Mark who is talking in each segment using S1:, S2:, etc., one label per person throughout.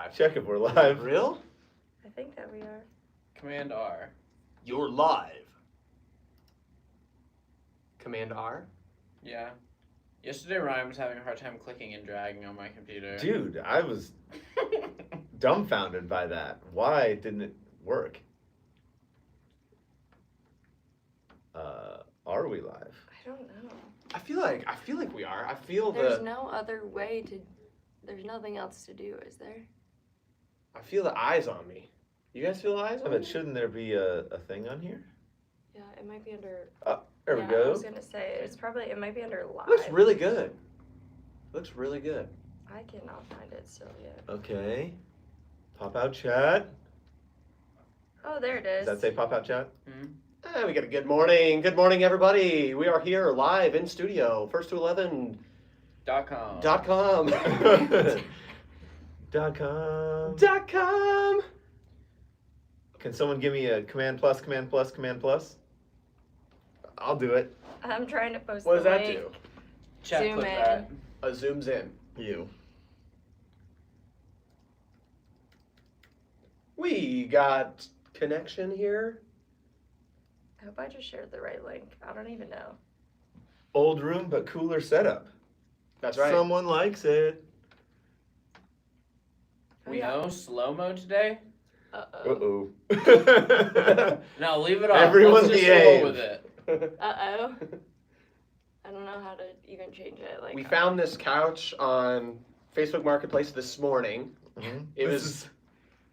S1: live.
S2: Check if we're live.
S1: Real?
S3: I think that we are.
S4: Command R.
S1: You're live. Command R?
S4: Yeah. Yesterday Ryan was having a hard time clicking and dragging on my computer.
S2: Dude, I was dumbfounded by that. Why didn't it work? Are we live?
S3: I don't know.
S1: I feel like we are. I feel
S3: There's
S1: the
S3: no other way to. There's nothing else to do, is there?
S1: I feel the eyes on me. You guys feel the eyes on
S2: But
S1: me?
S2: shouldn't there be a thing on here?
S3: Yeah, it might be under.
S2: There
S3: yeah,
S2: we go.
S3: I was gonna say it might be under live.
S1: Looks really good. Looks really good.
S3: I cannot find it still yet.
S2: Okay. Pop out chat.
S3: Oh, there it is.
S2: Does that say pop out chat?
S1: We got a good morning. Good morning, everybody. We are here live in studio. First to 11.
S4: .com.
S1: .com.
S2: .com.
S1: .com.
S2: Can someone give me a command plus, command plus, command plus? I'll do it.
S3: I'm trying to post.
S1: What does
S3: the
S1: that
S3: link.
S1: do?
S4: Chat
S3: Zoom
S4: clip
S3: in.
S4: that.
S1: Zooms in.
S2: You.
S1: We got connection here.
S3: I hope I just shared the right link. I don't even know.
S2: Old room, but cooler setup.
S1: That's right.
S2: Someone likes it.
S3: Oh,
S4: We
S3: yeah.
S4: know slow-mo today?
S3: Uh-oh.
S2: Uh-oh.
S4: No, leave it off.
S2: Everyone
S4: Let's just
S2: behave.
S4: roll with it.
S3: Uh-oh. I don't know how to even change it. Like
S1: We found this couch on Facebook Marketplace this morning.
S2: Mhm.
S1: It
S2: This
S1: was-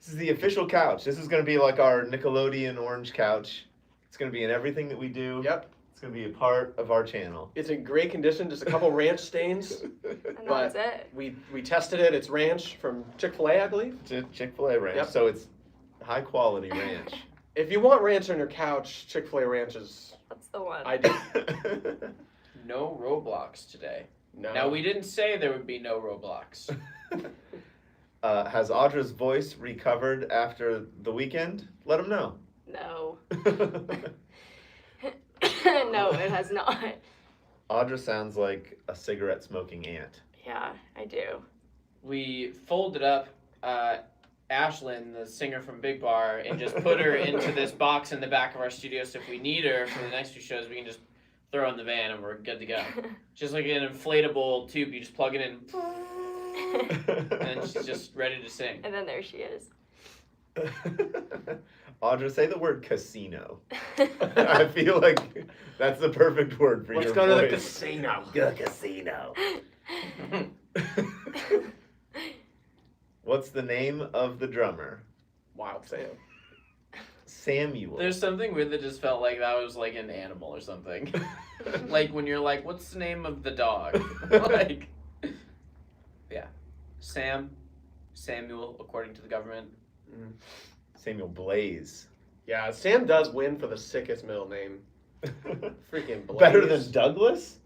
S2: is the official couch. This is going to be like our Nickelodeon orange couch. It's going to be in everything that we do.
S1: Yep.
S2: It's going to be a part of our channel.
S1: It's in great condition, just a couple ranch stains.
S3: and
S1: but-
S3: that's it.
S1: We tested it. It's ranch from Chick-fil-A, I believe.
S2: Chick-fil-A ranch.
S1: Yep.
S2: So it's high quality ranch.
S1: If you want ranch on your couch, Chick-fil-A ranch is
S3: That's the one.
S1: ideal.
S4: No Roblox today.
S1: No.
S4: Now, we didn't say there would be no Roblox.
S2: Has Audra's voice recovered after the weekend? Let him know.
S3: No. No, it has not.
S2: Audra sounds like a cigarette smoking ant.
S3: Yeah, I do.
S4: We folded up Ashlyn, the singer from Big Bar, and just put her into this box in the back of our studio, so if we need her for the next few shows, we can just throw her in the van and we're good to go. Just like an inflatable tube, you just plug it in, and she's just ready to sing.
S3: And then there she is.
S2: Audra, say the word casino. I feel like that's the perfect word for
S1: Let's
S2: your
S1: go to the
S2: voice.
S1: casino.
S2: Go casino. What's the name of the drummer?
S1: Wild Sam.
S2: Samuel.
S4: There's something weird that just felt like that was like an animal or something. Like when you're like, what's the name of the dog? Like, yeah. Samuel, according to the government.
S2: Samuel Blaze.
S1: Yeah, Sam does win for the sickest middle name. Freaking Blaze.
S2: Better than Douglas?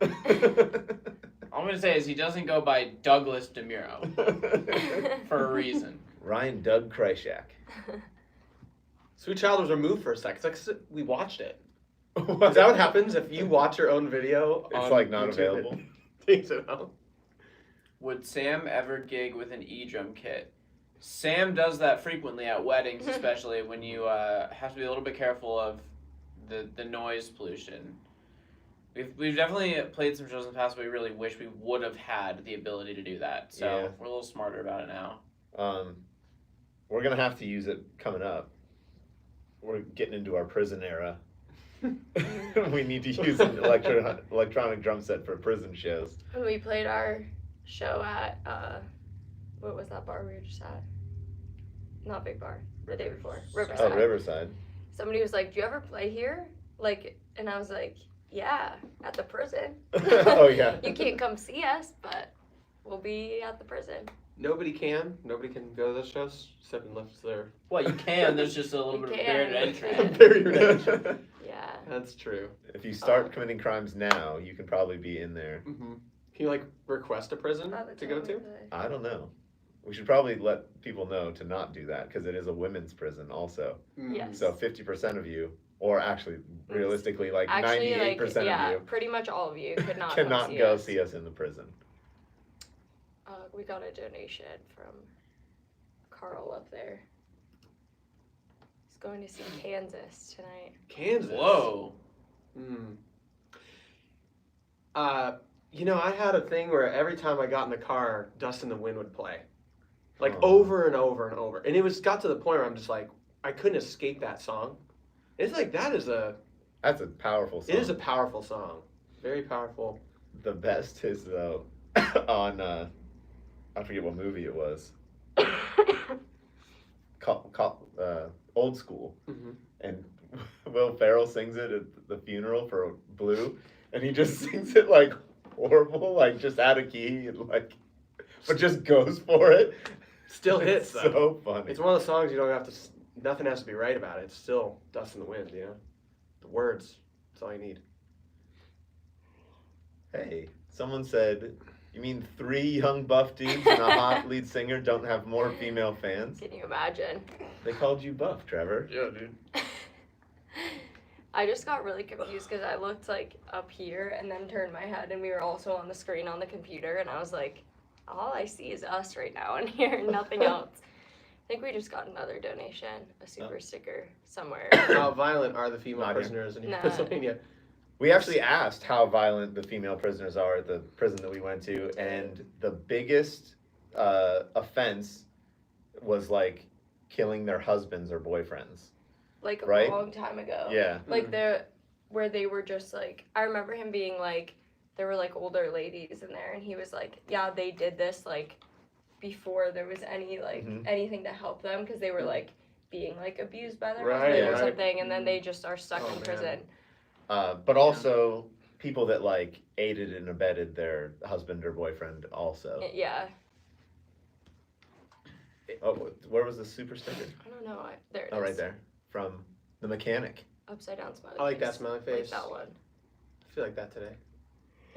S4: All I'm gonna say is he doesn't go by Douglas DeMuro for a reason.
S2: Ryan Doug Krychak.
S1: Sweet Child was removed for a second. It's like we watched it.
S2: What?
S1: Is that what happens if you watch your own video?
S2: It's
S1: on
S2: like not
S1: YouTube?
S2: available.
S1: Takes it out.
S4: Would Sam ever gig with an E-drum kit? Sam does that frequently at weddings, especially when you have to be a little bit careful of the noise pollution. We've definitely played some shows in the past, but we really wish we would have had the ability to do that. So
S2: Yeah.
S4: we're a little smarter about it now.
S2: We're gonna have to use it coming up. We're getting into our prison era. We need to use an electronic drum set for prison shows.
S3: When we played our show at, what was that bar we were just at? Not Big Bar, the day before. Riverside.
S2: Oh, Riverside.
S3: Somebody was like, do you ever play here? Like, and I was like, yeah, at the prison.
S2: Oh, yeah.
S3: You can't come see us, but we'll be at the prison.
S1: Nobody can go to those shows except unless they're
S4: Well, you can. There's just a little
S3: You
S4: bit of a
S3: can,
S4: barrier to
S3: you
S4: entry.
S3: can.
S1: barrier.
S3: Yeah.
S1: That's true.
S2: If you start committing crimes now, you can probably be in there.
S1: Mm-hmm. Can you like request a prison to go to?
S2: I don't know. We should probably let people know to not do that because it is a women's prison also.
S3: Yes.
S2: So 50% of you, or actually realistically like
S3: Actually,
S2: 98%
S3: like, yeah,
S2: of you
S3: pretty much all of you could not
S2: cannot
S3: come
S2: go
S3: us.
S2: see us in the prison.
S3: we got a donation from Carl up there. He's going to see Kansas tonight.
S1: Kansas.
S4: Whoa.
S1: Hmm. I had a thing where every time I got in the car, Dust in the Wind would play. Like
S2: Oh.
S1: over and over and over. And it got to the point where I'm just like, I couldn't escape that song. It's like
S2: That's a powerful song.
S1: it is a powerful song. Very powerful.
S2: The best is though on I forget what movie it was. Old School,
S1: Mhm.
S2: and Will Ferrell sings it at the funeral for Blue, and he just sings it like horrible, like just out of key, and like, but just goes for it.
S1: Still hits
S2: It's
S1: though.
S2: so funny.
S1: It's one of the songs you don't have to. Nothing has to be right about it. It's still Dust in the Wind. The words. That's all you need.
S2: Hey, someone said, you mean 3 young buff dudes and a hot lead singer don't have more female fans?
S3: Can you imagine?
S2: They called you buff, Trevor.
S1: Yeah, dude.
S3: I just got really confused because I looked like up here and then turned my head and we were also on the screen on the computer and I was like, all I see is us right now in here and nothing else. I think we just got another donation, a super sticker somewhere.
S1: How violent are the female
S2: Not here.
S1: prisoners in
S3: Nah.
S1: Pennsylvania?
S2: We actually asked how violent the female prisoners are at the prison that we went to, and the biggest offense was like killing their husbands or boyfriends.
S3: Like a
S2: Right?
S3: long time ago.
S2: Yeah.
S3: Like where they were just like, I remember him being like, there were like older ladies in there and he was like, yeah, they did this like before there was any like
S2: Mhm.
S3: anything to help them because they were like being like abused by their
S1: Right,
S3: husband or
S2: right.
S3: something and then they just are stuck
S1: Oh,
S3: in
S1: man.
S3: prison.
S2: But also people that like aided and abetted their husband or boyfriend also.
S3: Yeah.
S2: Oh, where was the super sticker?
S3: I don't know. There it is.
S2: Oh, right there. From the mechanic.
S3: Upside down smiley
S1: I like
S3: face.
S1: that smiley
S3: Like
S1: face.
S3: that one.
S1: I feel like that today.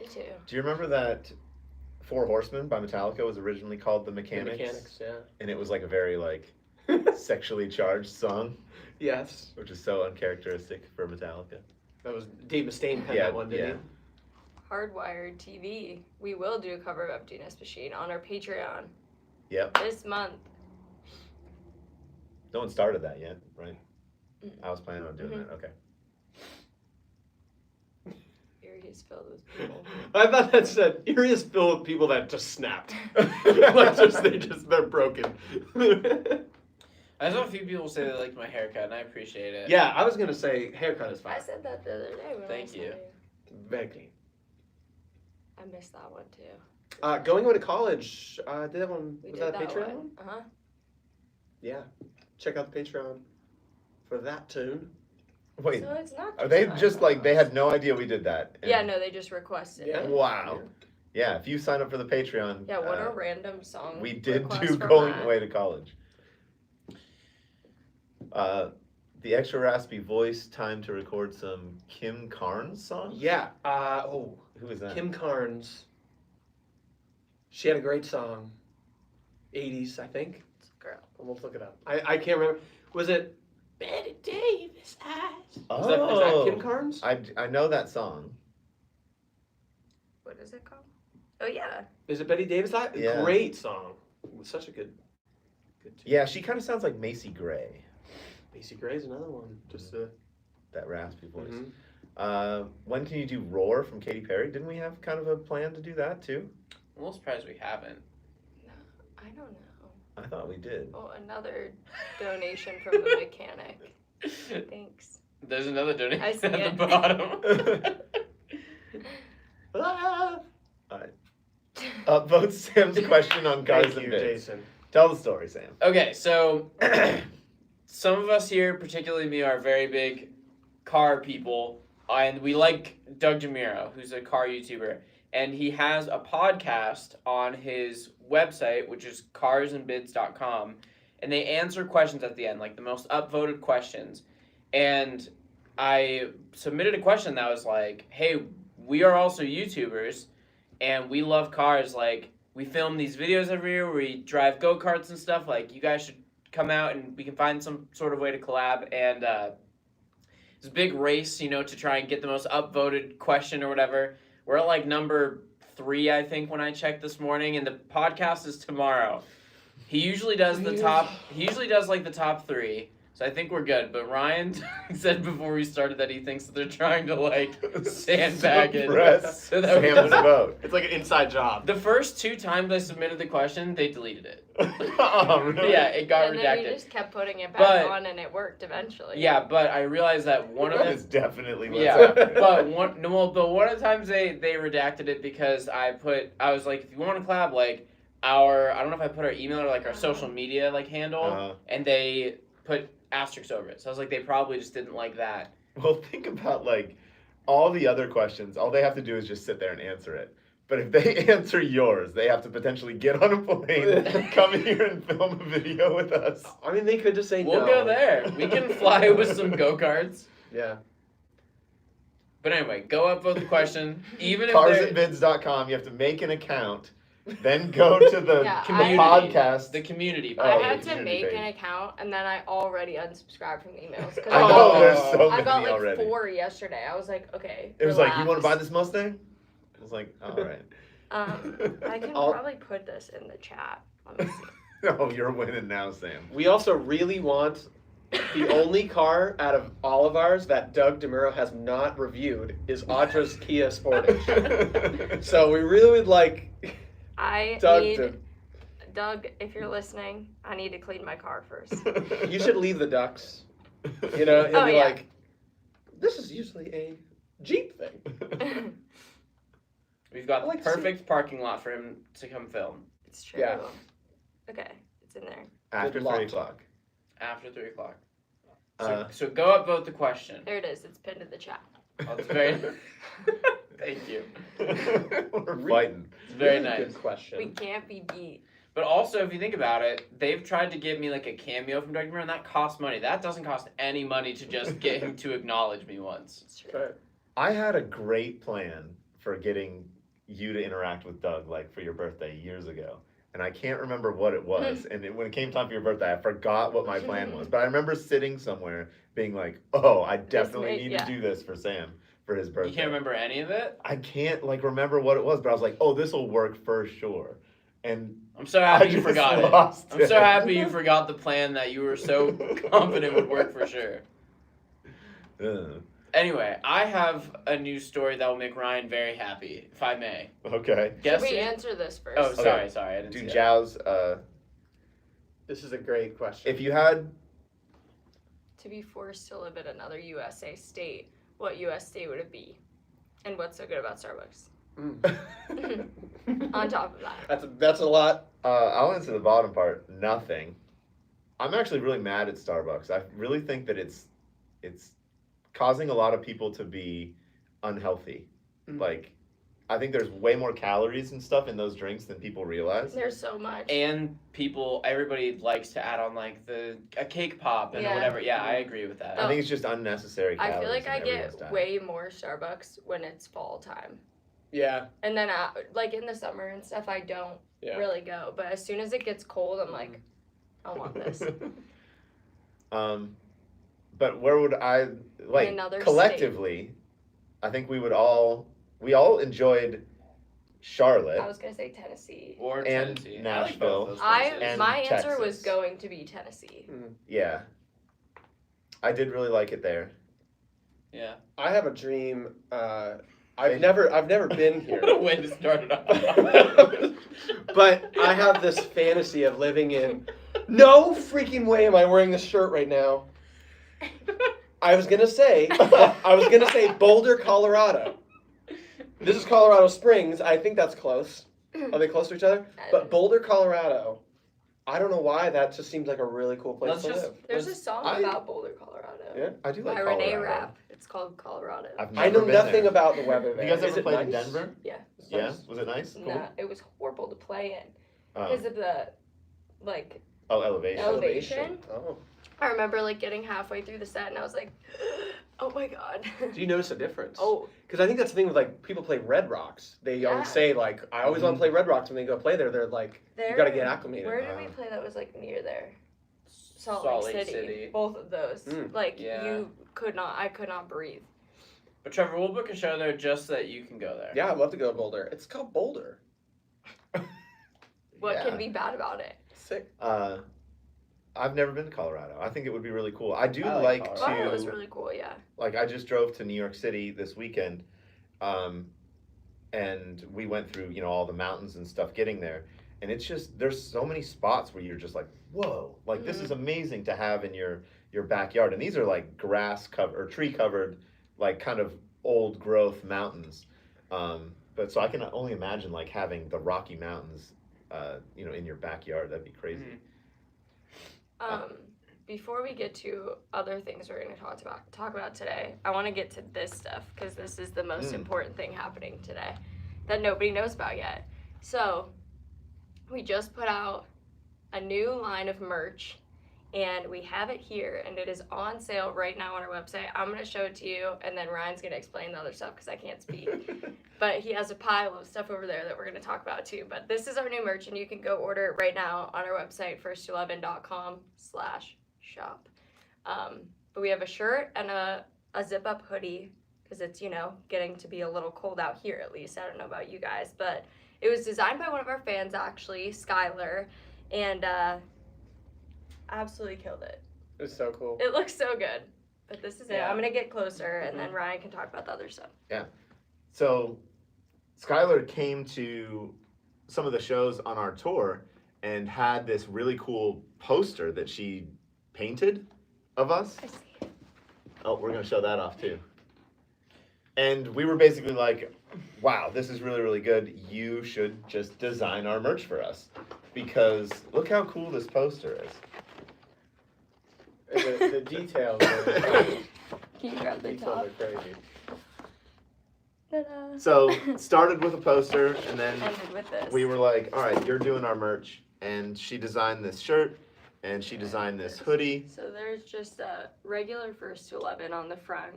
S3: Me too.
S2: Do you remember that Four Horsemen by Metallica was originally called The
S1: The
S2: Mechanics?
S1: mechanics, yeah.
S2: And it was like a very like sexually charged song,
S1: Yes.
S2: which is so uncharacteristic for Metallica.
S1: That was Dave Mustaine penned
S2: Yeah,
S1: that one, didn't
S2: yeah.
S3: Hardwired TV. We will do a cover of Emptiness Machine on our Patreon
S2: Yep.
S3: this month.
S2: No one started that yet, right?
S3: Mm.
S2: I was planning on doing
S3: Mhm.
S2: that. Okay.
S3: Erie is filled with people.
S1: I thought that said Erie is filled with people that just snapped. Like they're broken.
S4: I saw a few people say they liked my haircut, and I appreciate it.
S1: Yeah, I was gonna say haircut is
S3: I
S1: fine.
S3: said that the other day when
S4: Thank
S3: I saw
S4: you.
S1: Very clean.
S3: I missed that one too.
S1: Going away to college. Did that one?
S3: We
S1: Was
S3: did
S1: that a Patreon?
S3: one. Uh-huh.
S1: Yeah. Check out the Patreon for that tune.
S2: Wait,
S3: So it's not
S2: are they
S3: my
S2: just like they
S3: fault.
S2: had no idea we did that? And-
S3: Yeah, no, they just requested
S1: Yeah.
S3: it.
S2: Wow. Yeah, if you sign up for the Patreon,
S3: Yeah, what a random song.
S2: we did
S3: request
S2: do
S3: from
S2: Going
S3: Matt.
S2: Away to College. The extra raspy voice, time to record some Kim Carnes song?
S1: Yeah.
S2: Who is that?
S1: Kim Carnes. She had a great song. 80s, I think.
S3: Girl.
S1: Almost look it up. I can't remember. Was it Betty Davis eyes?
S2: Oh,
S1: Is that Kim Carnes?
S2: I know that song.
S3: What is it called? Oh yeah.
S1: Is it Betty Davis eyes?
S2: Yeah.
S1: Great song. It was such a good tune.
S2: Yeah, she kind of sounds like Macy Gray,
S1: Macy Gray's another one. Just
S2: that raspy voice.
S1: mhm.
S2: When can you do Roar from Katy Perry? Didn't we have kind of a plan to do that too?
S4: I'm a little surprised we haven't.
S3: I don't know.
S2: I thought we did.
S3: Oh, another donation from the mechanic. Thanks.
S4: There's another donation
S3: I see
S4: at
S3: it.
S4: the bottom.
S1: Ah!
S2: Upvote Sam's question on cars
S1: Thank
S2: and
S1: you,
S2: bids.
S1: Jason.
S2: Tell the story, Sam.
S4: Okay, so some of us here, particularly me, are very big car people, and we like Doug Jamiro, who's a car YouTuber, and he has a podcast on his website, which is carsandbids.com, and they answer questions at the end, like the most upvoted questions. And I submitted a question that was like, hey, we are also YouTubers, and we love cars, like, we film these videos every year where we drive go-karts and stuff. Like, you guys should come out and we can find some sort of way to collab. And it's a big race, to try and get the most upvoted question or whatever. We're at like number 3, I think, when I checked this morning, and the podcast is tomorrow. He usually does the top. He usually does like the top 3. So I think we're good. But Ryan said before we started that he thinks that they're trying to like sandbag it.
S2: Suppress
S4: So that we
S2: Sam's
S4: don't-
S2: vote.
S1: It's like an inside job.
S4: The first 2 times I submitted the question, they deleted it.
S2: Oh, really?
S4: Yeah, it got
S3: and then we
S4: redacted.
S3: just kept putting it back
S4: But-
S3: on, and it worked eventually.
S4: Yeah, but I realized that one of
S2: That
S4: the
S2: is definitely what's
S4: Yeah,
S2: happening.
S4: but one of the times they redacted it because I was like, if you want to collab, like I don't know if I put our email or like our social media like handle,
S2: Uh,
S4: and they put asterisks over it. So I was like, they probably just didn't like that.
S2: well, think about like all the other questions. All they have to do is just sit there and answer it. But if they answer yours, they have to potentially get on a plane, come here and film a video with us.
S1: I mean, they could just say
S4: We'll
S1: no.
S4: go there. We can fly with some go-karts.
S1: Yeah.
S4: But anyway, go upvote the question. Even if they're
S2: Carsandbids.com, you have to make an account, then go to the
S3: Yeah,
S4: Community.
S2: podcast.
S4: the community.
S3: I
S2: Oh,
S3: had
S2: the
S3: to
S2: community
S3: make
S2: page.
S3: an account, and then I already unsubscribed from the emails. 'cause
S2: I
S3: I
S2: know,
S3: got,
S2: there's
S1: Oh.
S2: so
S3: I
S2: many
S3: got like
S2: already.
S3: 4 yesterday. I was like, okay.
S2: It was like, you want to buy
S3: relax.
S2: this Mustang? I was like, all right.
S3: I can
S1: I'll-
S3: probably put this in the chat. Let me see.
S2: Oh, you're winning now, Sam.
S1: We also really want the only car out of all of ours that Doug DeMuro has not reviewed is Audra's Kia Sportage. So we really would like
S3: I
S1: Doug
S3: need
S1: to.
S3: Doug, if you're listening, I need to clean my car first.
S1: You should leave the ducks. You know, and
S3: Oh,
S1: be
S3: yeah.
S1: like, this is usually a Jeep thing.
S4: We've got
S1: I like
S4: the
S1: to see-
S4: perfect parking lot for him to come film
S3: It's true.
S1: Yeah.
S3: Okay, it's in there.
S2: After
S1: Good luck.
S2: 3 o'clock.
S4: after 3 o'clock.
S2: Uh,
S4: So go upvote the question.
S3: There it is. It's pinned in the chat.
S4: Oh, it's very. Thank you.
S2: We're fighting.
S4: It's very
S1: Really
S4: nice.
S1: Good question.
S3: We can't be beat.
S4: But also, if you think about it, they've tried to give me like a cameo from Doug DeMuro, and that costs money. That doesn't cost any money to just get him to acknowledge me once.
S3: It's true.
S1: Right.
S2: I had a great plan for getting you to interact with Doug, like for your birthday years ago. And I can't remember what it was. And when it came time for your birthday, I forgot what my plan was. But I remember sitting somewhere being like, oh, I definitely
S3: made-
S2: need
S3: yeah.
S2: to do this for Sam for his birthday.
S4: You can't remember any of it?
S2: I can't like remember what it was, but I was like, oh, this will work for sure. And
S4: I'm so
S2: I
S4: happy you
S2: just
S4: forgot it.
S2: lost
S4: I'm
S2: it.
S4: so happy you forgot the plan that you were so confident would work for sure.
S2: Ugh.
S4: Anyway, I have a news story that will make Ryan very happy, if I may.
S2: Okay.
S4: Guess
S3: Should we
S4: who-
S3: answer this first?
S4: Oh,
S2: Okay.
S4: sorry, I didn't
S2: Do
S4: see that.
S2: Jow's,
S1: This is a great question.
S2: if you had,
S3: To be forced to live in another USA state, what US state would it be? And what's so good about Starbucks? On top of that.
S1: That's a lot.
S2: I'll answer the bottom part. Nothing. I'm actually really mad at Starbucks. I really think that it's causing a lot of people to be unhealthy.
S1: Mm.
S2: Like, I think there's way more calories and stuff in those drinks than people realize.
S3: There's so much.
S4: And everybody likes to add on like a cake pop and
S3: Yeah.
S4: whatever. Yeah, I agree with that.
S2: I think it's just unnecessary
S3: I
S2: calories.
S3: feel like
S2: in
S3: I
S2: everyone's
S3: get
S2: diet.
S3: way more Starbucks when it's fall time.
S1: Yeah.
S3: And then, like in the summer and stuff, I don't
S1: Yeah.
S3: really go. But as soon as it gets cold, I'm like, I want this.
S2: But where would I like
S3: another
S2: collectively? I think we all enjoyed Charlotte.
S3: I was gonna say Tennessee.
S4: Or
S2: And
S4: Tennessee. I like
S2: Nashville.
S4: both those
S3: I
S4: places.
S2: And
S3: my answer was
S2: Texas.
S3: going to be Tennessee.
S2: Yeah, I did really like it there.
S4: Yeah.
S1: I have a dream. I've
S2: Thank-
S1: never been here.
S4: What a way to start it off.
S1: But I have this fantasy of living in. No freaking way am I wearing this shirt right now. I was gonna say Boulder, Colorado. This is Colorado Springs. I think that's close. Are they close to each other? But Boulder, Colorado. I don't know why that just seems like a really cool place
S4: Let's
S1: to
S4: just-
S1: live.
S3: There's a song
S2: I-
S3: about Boulder, Colorado.
S1: Yeah?
S2: I do like
S3: By
S2: Colorado.
S3: Renee Rapp. It's called Colorado.
S2: I've
S1: I
S2: never
S1: know
S2: been
S1: nothing
S2: there.
S1: about the weather there.
S2: You guys
S1: Is
S2: ever
S1: it
S2: played in
S1: nice?
S2: Denver?
S3: Yeah.
S1: It's
S2: Yeah,
S1: nice.
S2: was it nice? Cool.
S3: Nah, it was horrible to play in
S2: Oh.
S3: because of the like
S2: Oh, elevation.
S3: Elevation?
S1: Oh.
S3: I remember like getting halfway through the set and I was like, oh my god.
S1: Do you notice a difference?
S3: Oh,
S1: Because I think that's the thing with like people play Red Rocks. They
S3: Yeah.
S1: always say like, I always want to play Red Rocks when they go play there. They're like,
S3: there.
S1: you got to get acclimated.
S3: Where did we play that was like near there?
S4: Salt Lake
S3: City.
S4: City.
S3: Both of those.
S1: Mm.
S3: Like
S4: Yeah.
S3: I could not breathe.
S4: But Trevor, we'll book a show there just so that you can go there.
S1: Yeah, I'd love to go to Boulder. It's called Boulder.
S3: What
S2: Yeah.
S3: can be bad about it?
S1: Sick.
S2: I've never been to Colorado. I think it would be really cool. I do
S1: I like
S2: like
S1: Colorado.
S3: Colorado was
S2: to,
S3: really cool, yeah.
S2: like, I just drove to New York City this weekend, and we went through, all the mountains and stuff getting there. And it's just, there's so many spots where you're just like, whoa, like this is amazing to have in your backyard. And these are like grass covered or tree covered, like kind of old growth mountains. But so I can only imagine like having the Rocky Mountains, in your backyard. That'd be crazy.
S3: Before we get to other things we're going to talk about today, I want to get to this stuff because this is the most important thing happening today that nobody knows about yet. So, we just put out a new line of merch, and we have it here, and it is on sale right now on our website. I'm going to show it to you, and then Ryan's going to explain the other stuff because I can't speak. But he has a pile of stuff over there that we're going to talk about too. But this is our new merch, and you can go order it right now on our website, first11.com/shop. But we have a shirt and a zip-up hoodie because it's, getting to be a little cold out here at least. I don't know about you guys, but it was designed by one of our fans, actually, Skylar, and absolutely killed it.
S1: It's so cool.
S3: It looks so good. But this is it.
S4: Yeah.
S3: I'm going to get closer, and then Ryan can talk about the other stuff.
S2: So Skylar came to some of the shows on our tour and had this really cool poster that she painted of us.
S3: I see.
S2: Oh, we're going to show that off too. And we were basically like, wow, this is really, really good. You should just design our merch for us. Because look how cool this poster is.
S1: And the details are crazy.
S3: Can you grab the
S1: Details
S3: top?
S1: are crazy.
S3: Ta-da.
S2: So started with a poster and then
S3: Ended with this.
S2: we were like, all right, you're doing our merch. And she designed this shirt and she designed this hoodie.
S3: So there's just a regular First to 11 on the front,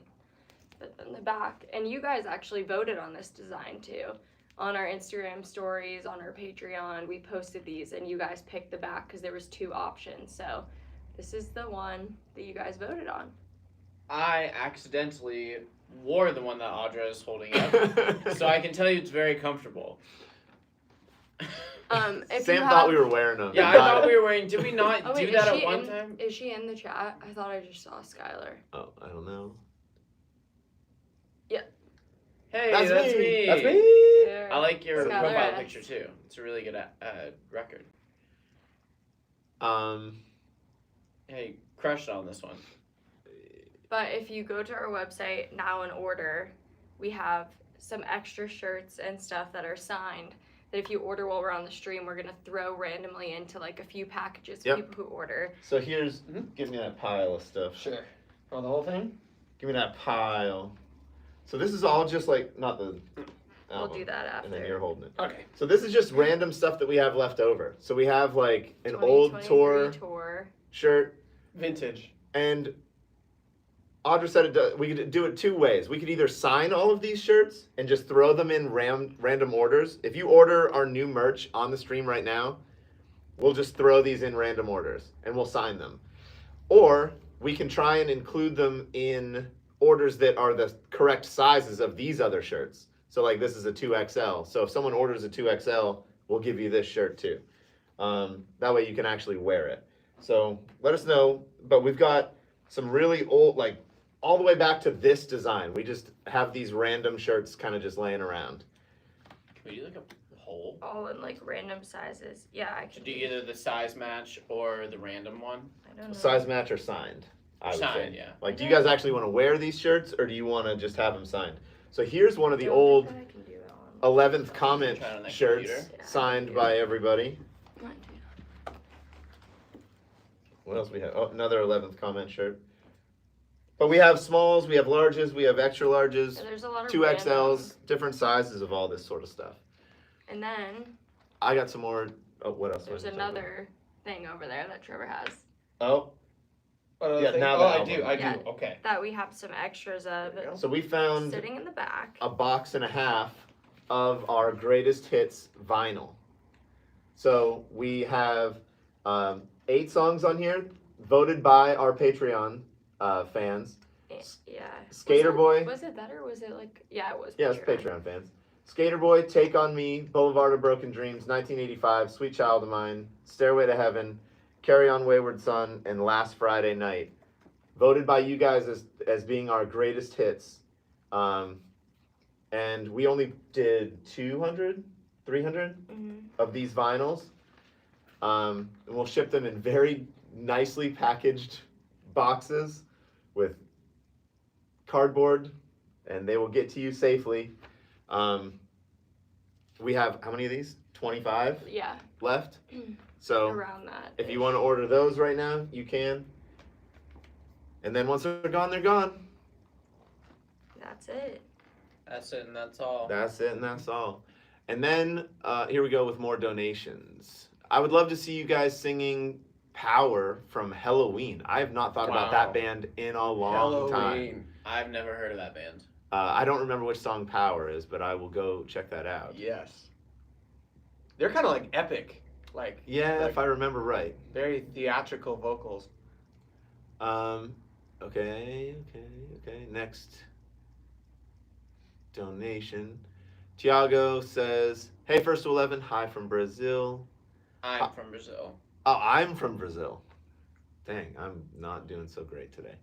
S3: but then the back. And you guys actually voted on this design too. On our Instagram stories, on our Patreon, we posted these and you guys picked the back because there was 2 options. So this is the one that you guys voted on.
S4: I accidentally wore the one that Audra is holding up, so I can tell you it's very comfortable.
S3: If
S2: Sam
S3: you
S2: thought
S3: have-
S2: we were wearing them.
S4: Yeah, I thought we were wearing. Did we not
S3: Oh,
S4: do
S3: wait,
S4: that
S3: is
S4: at
S3: she
S4: one
S3: in-
S4: time?
S3: Is she in the chat? I thought I just saw Skylar.
S2: Oh, I don't know.
S4: Hey,
S2: That's
S4: that's
S2: me.
S4: me.
S1: That's me.
S3: There.
S4: I like your
S3: Skylar
S4: profile
S3: S.
S4: picture too. It's a really good record. Hey, crushed on this one.
S3: But if you go to our website now and order, we have some extra shirts and stuff that are signed that if you order while we're on the stream, we're going to throw randomly into like a few packages for
S2: Yep.
S3: people who order.
S2: So here's, give me that pile of stuff.
S1: Sure. Oh, the whole thing?
S2: Give me that pile. So this is all just like, not the
S3: We'll
S2: album,
S3: do that after.
S2: and then you're holding it.
S1: Okay.
S2: So this is just random stuff that we have left over. So we have like an old
S3: 2023
S2: tour shirt,
S1: Vintage.
S2: and Audra said we could do it 2 ways. We could either sign all of these shirts and just throw them in random orders. If you order our new merch on the stream right now, we'll just throw these in random orders and we'll sign them. Or we can try and include them in orders that are the correct sizes of these other shirts. So like this is a 2XL. So if someone orders a 2XL, we'll give you this shirt too. That way you can actually wear it. So let us know. But we've got some really old, like all the way back to this design. We just have these random shirts kind of just laying around.
S4: Can we do like a whole?
S3: All in like random sizes. Yeah, I can
S4: Should do either the size match or the random one.
S3: I don't know.
S2: Size match or signed, I would
S4: Signed,
S2: say.
S4: yeah.
S2: Like, do you guys actually want to wear these shirts or do you want to just have them signed? So here's one of the
S3: Don't
S2: old
S3: think that I can do that one.
S2: 11th comment
S4: Try it on that
S2: shirts
S4: computer.
S3: Yeah.
S2: signed by everybody.
S3: Mine too.
S2: What else we have? Oh, another 11th comment shirt. But we have smalls, we have larges, we have extra larges,
S3: And there's a lot of
S2: 2XLs,
S3: random-
S2: different sizes of all this sort of stuff.
S3: And then
S2: I got some more. Oh, what else?
S3: there's
S2: was I talking about?
S3: another thing over there that Trevor has
S2: Oh,
S1: What other
S2: Yeah,
S1: thing?
S2: now
S1: Oh,
S2: the
S1: I
S2: album.
S1: do. I do.
S3: Yeah.
S1: Okay.
S3: that we have some extras of
S1: There you go.
S2: so we found
S3: sitting in the back.
S2: a box and a half of our greatest hits vinyl. So we have 8 songs on here, voted by our Patreon fans.
S3: Yeah.
S2: Skater Boy.
S3: Was it that or was it like? Yeah, it was.
S2: Yeah, it's Patreon fans. Skater Boy, Take on Me, Boulevard of Broken Dreams, 1985, Sweet Child of Mine, Stairway to Heaven, Carry On Wayward Son, and Last Friday Night. Voted by you guys as being our greatest hits. And we only did 200, 300 of these vinyls. And we'll ship them in very nicely packaged boxes with cardboard, and they will get to you safely. We have, how many of these? 25
S3: Yeah.
S2: left. So
S3: Around that.
S2: if you want to order those right now, you can. And then once they're gone, they're gone.
S3: That's it.
S4: That's it, and that's all.
S2: That's it, and that's all. And then here we go with more donations. I would love to see you guys singing Power from Halloween. I have not thought about that
S1: Wow.
S2: band in a long time.
S1: Halloween.
S4: I've never heard of that band.
S2: I don't remember which song Power is, but I will go check that out.
S1: Yes. They're kind of like epic, like
S2: Yeah,
S1: Like-
S2: if I remember right.
S1: very theatrical vocals.
S2: Okay. Next donation. Tiago says, "Hey, First to 11, hi from Brazil."
S4: I'm from Brazil.
S2: Oh, I'm from Brazil. Dang, I'm not doing so great today.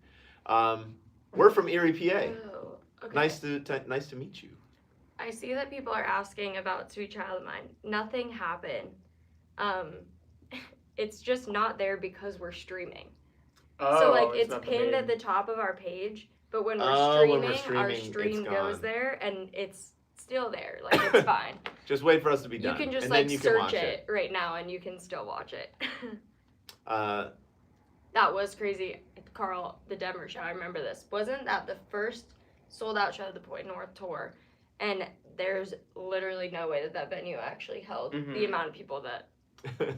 S2: We're from Erie, PA.
S3: Oh, okay.
S2: Nice to meet you.
S3: I see that people are asking about Sweet Child of Mine. Nothing happened. It's just not there because we're streaming. So like it's
S1: not the
S3: pinned
S1: main-
S3: at the top of our page, but when we're
S2: Oh, when we're
S3: streaming, our
S2: streaming,
S3: stream
S2: it's
S3: goes
S2: gone.
S3: there and it's still there. Like it's fine.
S2: Just wait for us to be
S3: You
S2: done.
S3: can just
S2: and
S3: like
S2: then you can
S3: search
S2: watch
S3: it right now and you can still watch it.
S2: That
S3: was crazy. Carl, the Denver show, I remember this. Wasn't that the first sold out show of the Point North tour? And there's literally no way that venue actually held
S4: Mhm.
S3: the amount of people that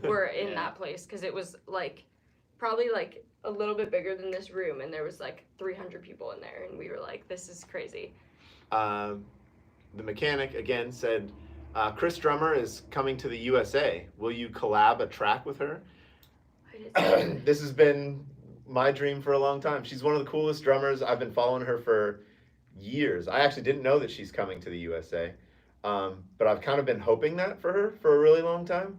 S3: were in
S4: Yeah.
S3: that place, because it was like probably like a little bit bigger than this room, and there was like 300 people in there, and we were like, this is crazy.
S2: The mechanic again said, Chris Drummer is coming to the USA. Will you collab a track with her? This has been my dream for a long time. She's one of the coolest drummers. I've been following her for years. I actually didn't know that she's coming to the USA, but I've kind of been hoping that for her for a really long time.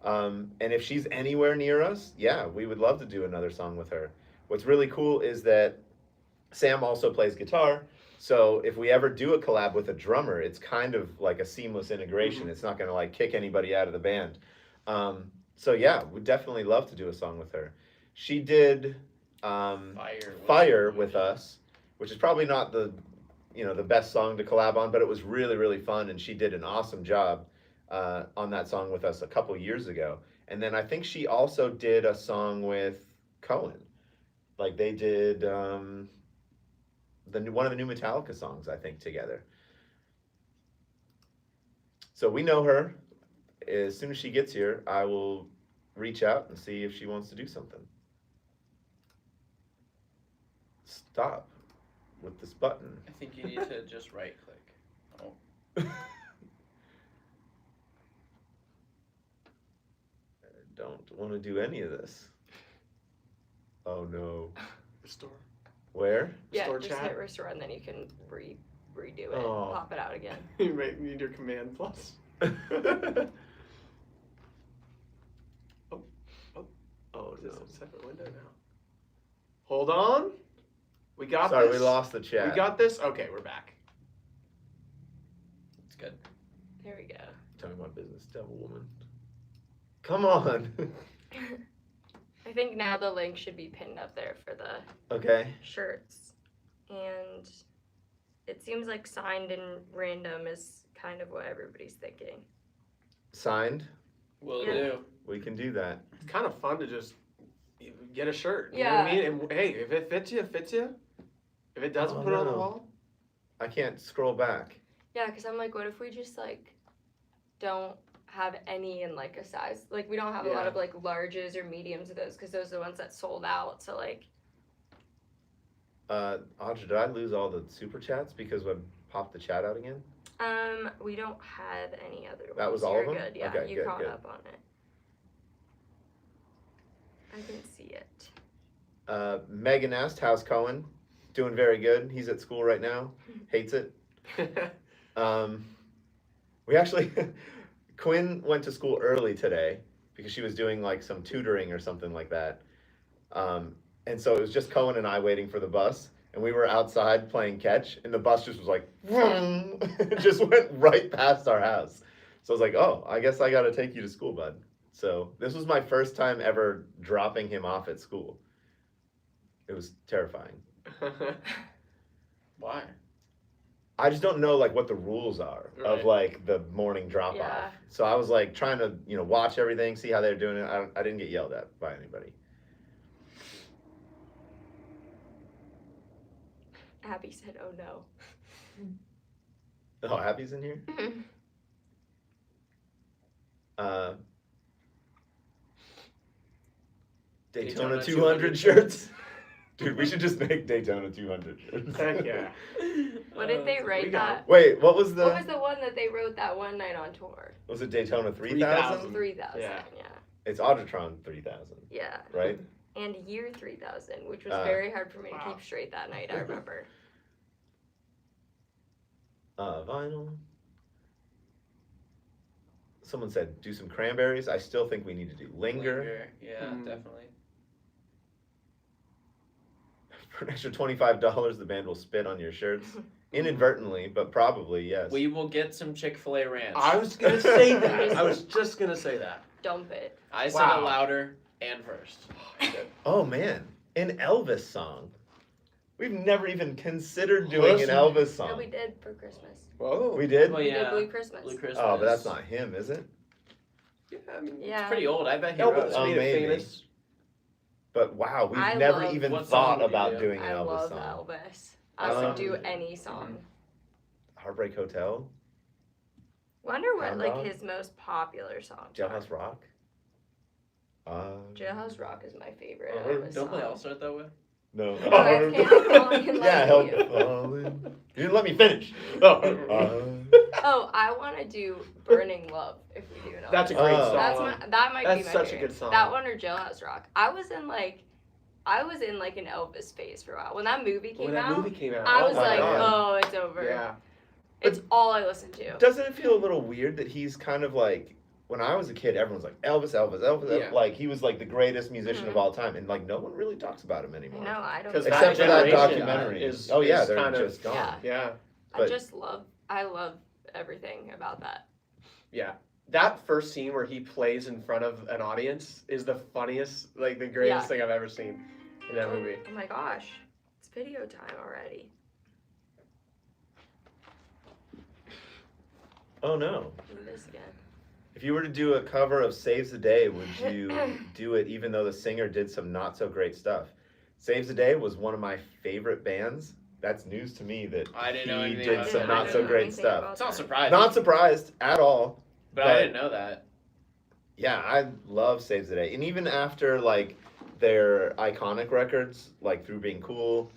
S2: And if she's anywhere near us, yeah, we would love to do another song with her. What's really cool is that Sam also plays guitar. So if we ever do a collab with a drummer, it's kind of like a seamless integration. It's not going to like kick anybody out of the band. So yeah, we'd definitely love to do a song with her. She did Fire with us, which is probably not the best song to collab on, but it was really, really fun, and she did an awesome job on that song with us a couple years ago. And then I think she also did a song with Cohen. Like they did one of the new Metallica songs, I think, together. So we know her. As soon as she gets here, I will reach out and see if she wants to do something. Stop with this button.
S4: I think you need to just right click.
S2: I don't want to do any of this. Oh no.
S1: Restore.
S2: Where?
S3: Yeah,
S1: Restore
S3: just
S1: chat?
S3: hit restore, and then you can redo it,
S1: Oh.
S3: pop it out again.
S1: You might need your command plus.
S2: Oh
S1: Is this
S2: no.
S1: a separate window now? Hold on. We got
S2: Sorry,
S1: this.
S2: we lost the chat.
S1: We got this. Okay, we're back.
S4: It's good.
S3: There we go.
S2: Talking about business, devil woman. Come on.
S3: I think now the link should be pinned up there for the
S2: Okay.
S3: shirts. And it seems like signed and random is kind of what everybody's thinking.
S2: Signed.
S4: Will
S3: Yeah.
S4: do.
S2: We can do that.
S1: It's kind of fun to just get a shirt. You
S3: Yeah.
S1: know what I mean? And hey, if it fits you, it fits you. If it doesn't,
S2: Oh,
S1: put it on the
S2: no.
S1: wall.
S2: I can't scroll back.
S3: Yeah, because I'm like, what if we just like don't have any in like a size? Like we don't have a lot
S1: Yeah.
S3: of like larges or mediums of those, because those are the ones that sold out. So like,
S2: Audra, did I lose all the super chats because I popped the chat out again?
S3: we don't have any other ones.
S2: That was all of
S3: You're
S2: them?
S3: good. Yeah,
S2: Okay,
S3: you
S2: good,
S3: caught
S2: good.
S3: up on it. I can see it.
S2: Megan asked, how's Cohen? doing very good. He's at school right now. Hates it. We actually, Quinn went to school early today because she was doing like some tutoring or something like that. And so it was just Cohen and I waiting for the bus, and we were outside playing catch, and the bus just was like, vroom, it just went right past our house. So I was like, oh, I guess I got to take you to school, bud. So this was my first time ever dropping him off at school. It was terrifying.
S4: Why?
S2: I just don't know like what the rules are of
S4: Right.
S2: like the morning drop off.
S3: Yeah.
S2: So I was like trying to, watch everything, see how they're doing it. I didn't get yelled at by anybody.
S3: Abby said, "Oh no."
S2: Oh, Abby's in here? Uh, Daytona
S4: Daytona
S2: 200 shirts. Dude, we should just make Daytona 200 shirts.
S1: Heck yeah.
S3: What did they
S1: We
S3: write
S1: got
S3: that?
S2: Wait, what was
S3: What was the one that they wrote that one night on tour?
S2: Was it Daytona
S1: 3000?
S2: 3000?
S3: 3000.
S1: Yeah.
S3: Yeah.
S2: It's Audrotron 3000,
S3: Yeah.
S2: right?
S3: And year 3000, which was
S2: Ah.
S3: very hard for me to
S1: Wow.
S3: keep straight that night. I remember.
S2: Vinyl. Someone said do some cranberries. I still think we need to do linger.
S4: Yeah,
S1: Mm.
S4: definitely.
S2: For an extra $25, the band will spit on your shirts. Inadvertently, but probably, yes.
S4: We will get some Chick-fil-A ranch.
S1: I was gonna say that. I was just gonna say that.
S3: Dump it.
S4: I said
S1: Wow.
S4: it louder and first.
S2: Oh man, an Elvis song. We've never even considered doing
S1: Listen.
S2: an Elvis
S3: No, we
S2: song.
S3: did for Christmas.
S1: Whoa.
S2: We did?
S4: Well,
S3: We did
S4: yeah.
S3: Blue Christmas.
S4: Blue Christmas.
S2: Oh, but that's not him, is it?
S1: Yeah, I mean,
S3: Yeah.
S4: It's pretty old. I bet he
S1: Elvis
S4: wrote
S2: Oh,
S1: made it
S2: maybe.
S1: famous.
S2: But wow, we've
S3: I
S2: never
S3: love-
S2: even
S4: What
S2: thought
S4: song do you
S2: about
S4: do?
S2: doing an
S3: I
S2: Elvis
S3: love
S2: song.
S3: Elvis. I would do
S2: Um,
S3: any song.
S2: Heartbreak Hotel,
S3: Wonder what
S2: Hound
S3: like
S2: Dog?
S3: his most popular songs
S2: Jailhouse
S3: are.
S2: Rock.
S3: Jailhouse Rock is my favorite
S1: Oh,
S3: Elvis
S4: Don't
S3: song.
S4: they all start that way?
S2: No.
S3: Oh, I can't fall in love
S2: Yeah,
S3: with
S2: help
S3: you.
S2: fall in. You didn't let me finish.
S3: Oh, I want to do Burning Love if we do an Elvis.
S1: That's a great
S2: Oh.
S1: song.
S3: That might be
S1: That's
S3: my
S1: such a
S3: favorite.
S1: good song.
S3: That one or Jailhouse Rock. I was in like an Elvis phase for a while. When that movie came
S1: when that
S3: out,
S1: movie came out,
S3: I
S1: oh
S3: was
S1: my
S3: like,
S1: God.
S3: oh, it's over.
S1: Yeah.
S3: It's all I listen to.
S2: Doesn't it feel a little weird that he's kind of like, when I was a kid, everyone's like, Elvis, Elvis, Elvis,
S1: Yeah.
S2: like he was like the greatest musician of
S3: Mhm.
S2: all time, and like no one really talks about him anymore.
S3: No, I don't.
S1: Because
S2: Except for that
S1: generation
S2: documentary.
S1: is-
S2: oh yeah,
S1: is
S2: they're
S1: kind of-
S2: just gone.
S3: Yeah.
S1: Yeah.
S2: but-
S3: I love everything about that.
S1: Yeah. That first scene where he plays in front of an audience is the funniest, like the greatest
S3: Yeah.
S1: thing I've ever seen in that movie.
S3: Oh my gosh, it's video time already.
S2: Oh no.
S3: Do this again.
S2: If you were to do a cover of Saves the Day, would you do it even though the singer did some not so great stuff? Saves the Day was one of my favorite bands. That's news to me that
S4: I didn't know
S2: he
S4: anything
S2: did
S4: about
S2: some
S4: that.
S2: not
S3: I
S2: so
S3: didn't know
S2: great
S3: anything
S2: stuff.
S3: about
S4: It's not
S3: that.
S4: surprising.
S2: Not surprised at all.
S4: but I didn't know that.
S2: Yeah, I love Saves the Day. And even after like their iconic records, like Through Being Cool,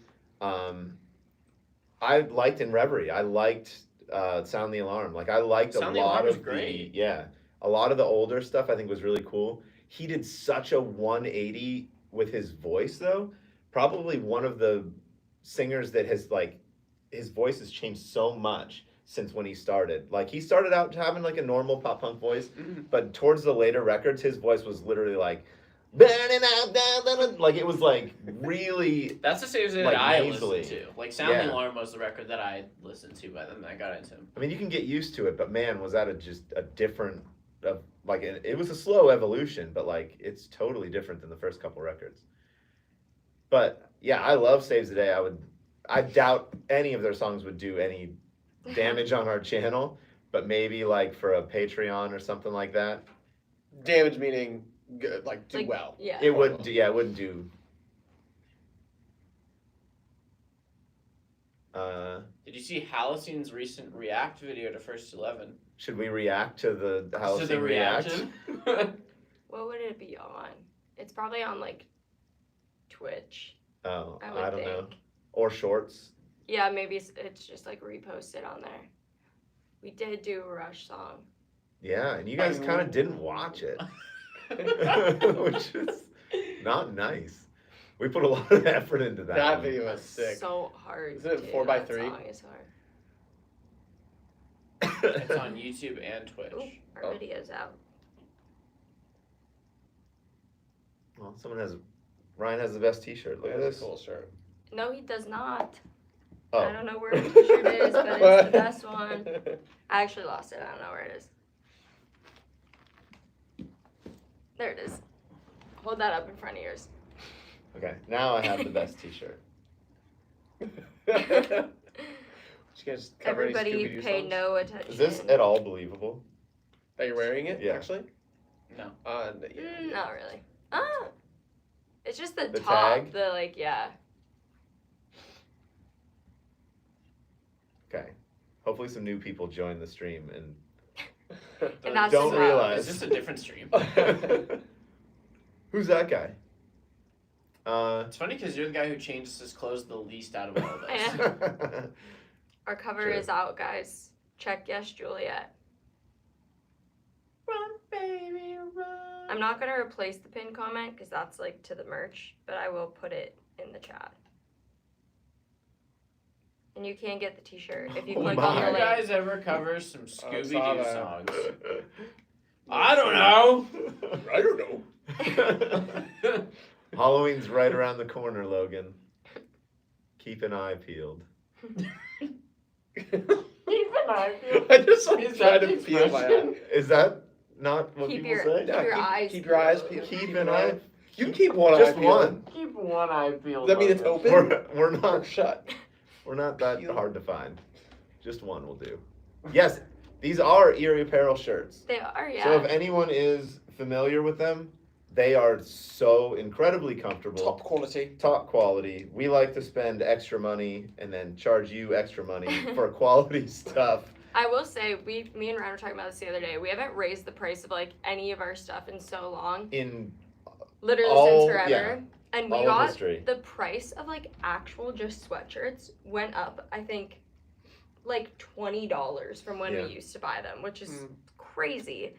S2: I liked In Reverie. I liked Sound the Alarm. Like I liked
S4: Sound
S2: a
S4: the
S2: lot
S4: Alarm was
S2: of
S4: great.
S2: a lot of the older stuff I think was really cool. He did such a 180 with his voice though. Probably one of the singers that has like his voice has changed so much since when he started. Like he started out having like a normal pop punk voice, but towards the later records, his voice was literally like, burning out, like it was like really.
S4: That's the same thing
S2: Like,
S4: that I
S2: nasally.
S4: listened to. Like Sound
S2: Yeah.
S4: the Alarm was the record that I listened to by them that I got into him.
S2: I mean, you can get used to it, but man, was that just a different, like it was a slow evolution, but like it's totally different than the first couple records. But yeah, I love Saves the Day. I doubt any of their songs would do any damage on our channel, but maybe like for a Patreon or something like that,
S1: Damage meaning good, like do
S3: Like,
S1: well.
S3: Yeah.
S2: it would. Yeah, it wouldn't do.
S4: Did you see Halcyon's recent React video to First 11?
S2: Should we react to the
S4: To
S2: Halcyon
S4: the
S2: React?
S4: reaction?
S3: What would it be on? It's probably on like Twitch.
S2: Oh,
S3: I would
S2: I don't
S3: think.
S2: know. Or shorts.
S3: Yeah, maybe it's just like reposted on there. We did do a Rush song.
S2: Yeah, and you guys kind of didn't watch it, which is not nice. We put a lot of effort into that.
S1: That
S2: one.
S1: video was
S3: That's
S1: sick.
S3: so hard.
S1: Is it
S3: too.
S1: 4x3?
S3: That song is hard.
S4: It's on YouTube and Twitch.
S3: Ooh, our
S1: Oh.
S3: video's out.
S2: Well, Ryan has the best T-shirt. Look at
S1: That's
S2: this.
S1: a cool shirt.
S3: No, he does not.
S2: Oh.
S3: I don't know where the t-shirt is, but it's the best one. I actually lost it. I don't know where it is. There it is. Hold that up in front of yours.
S2: Okay, now I have the best T-shirt.
S1: Did you guys cover any
S3: Everybody
S1: Scooby-Doo
S3: pay
S1: songs?
S3: no attention.
S2: Is this at all believable?
S1: That you're wearing it,
S2: Yeah.
S1: actually?
S4: No.
S3: Not really. Ah, it's just the,
S2: The
S3: top.
S2: tag?
S3: The like, yeah.
S2: Okay. Hopefully some new people join the stream and
S3: And that's
S2: don't
S3: just
S2: realize.
S4: Is this a different stream?
S2: Who's that guy?
S4: It's funny because you're the guy who changes his clothes the least out of all of us.
S3: Yeah. Our cover
S2: Sure.
S3: is out, guys. Check Yes Juliet.
S4: Run, baby, run.
S3: I'm not gonna replace the pinned comment because that's like to the merch, but I will put it in the chat. And you can get the t-shirt if you
S2: Oh
S3: click
S2: my.
S3: on
S4: Do
S3: the
S4: you
S3: link.
S4: guys ever cover some
S1: I saw
S4: Scooby-Doo
S1: that.
S4: songs? I don't know.
S1: I don't know.
S2: Halloween's right around the corner, Logan. Keep an eye peeled.
S1: I just like
S4: Is
S1: tried
S4: that
S1: to
S4: the
S1: peel my eye.
S4: expression?
S2: Is that not what
S3: Keep
S2: people
S3: your-
S2: say?
S1: Yeah,
S3: your eyes
S1: keep your eyes
S3: peeled.
S1: peeled.
S2: Keep an eye.
S1: You can keep one
S2: Just
S1: eye peeled.
S2: one.
S4: Keep one eye peeled.
S1: Does that mean it's
S4: Logan.
S1: open?
S2: We're
S1: Or
S2: not
S1: shut?
S2: we're not that
S1: Peeled.
S2: hard to find. Just one will do. Yes, these are Erie Apparel shirts.
S3: They are, yeah.
S2: So if anyone is familiar with them, they are so incredibly comfortable.
S1: Top quality.
S2: Top quality. We like to spend extra money and then charge you extra money for quality stuff.
S3: I will say, me and Ryan were talking about this the other day. We haven't raised the price of like any of our stuff in so long,
S2: In
S3: literally
S2: All-
S3: since forever.
S2: yeah.
S3: And we
S2: all of
S3: got
S2: history.
S3: the price of like actual just sweatshirts went up. I think like $20 from when
S2: Yeah.
S3: we used to buy them, which is
S1: Mm.
S3: crazy.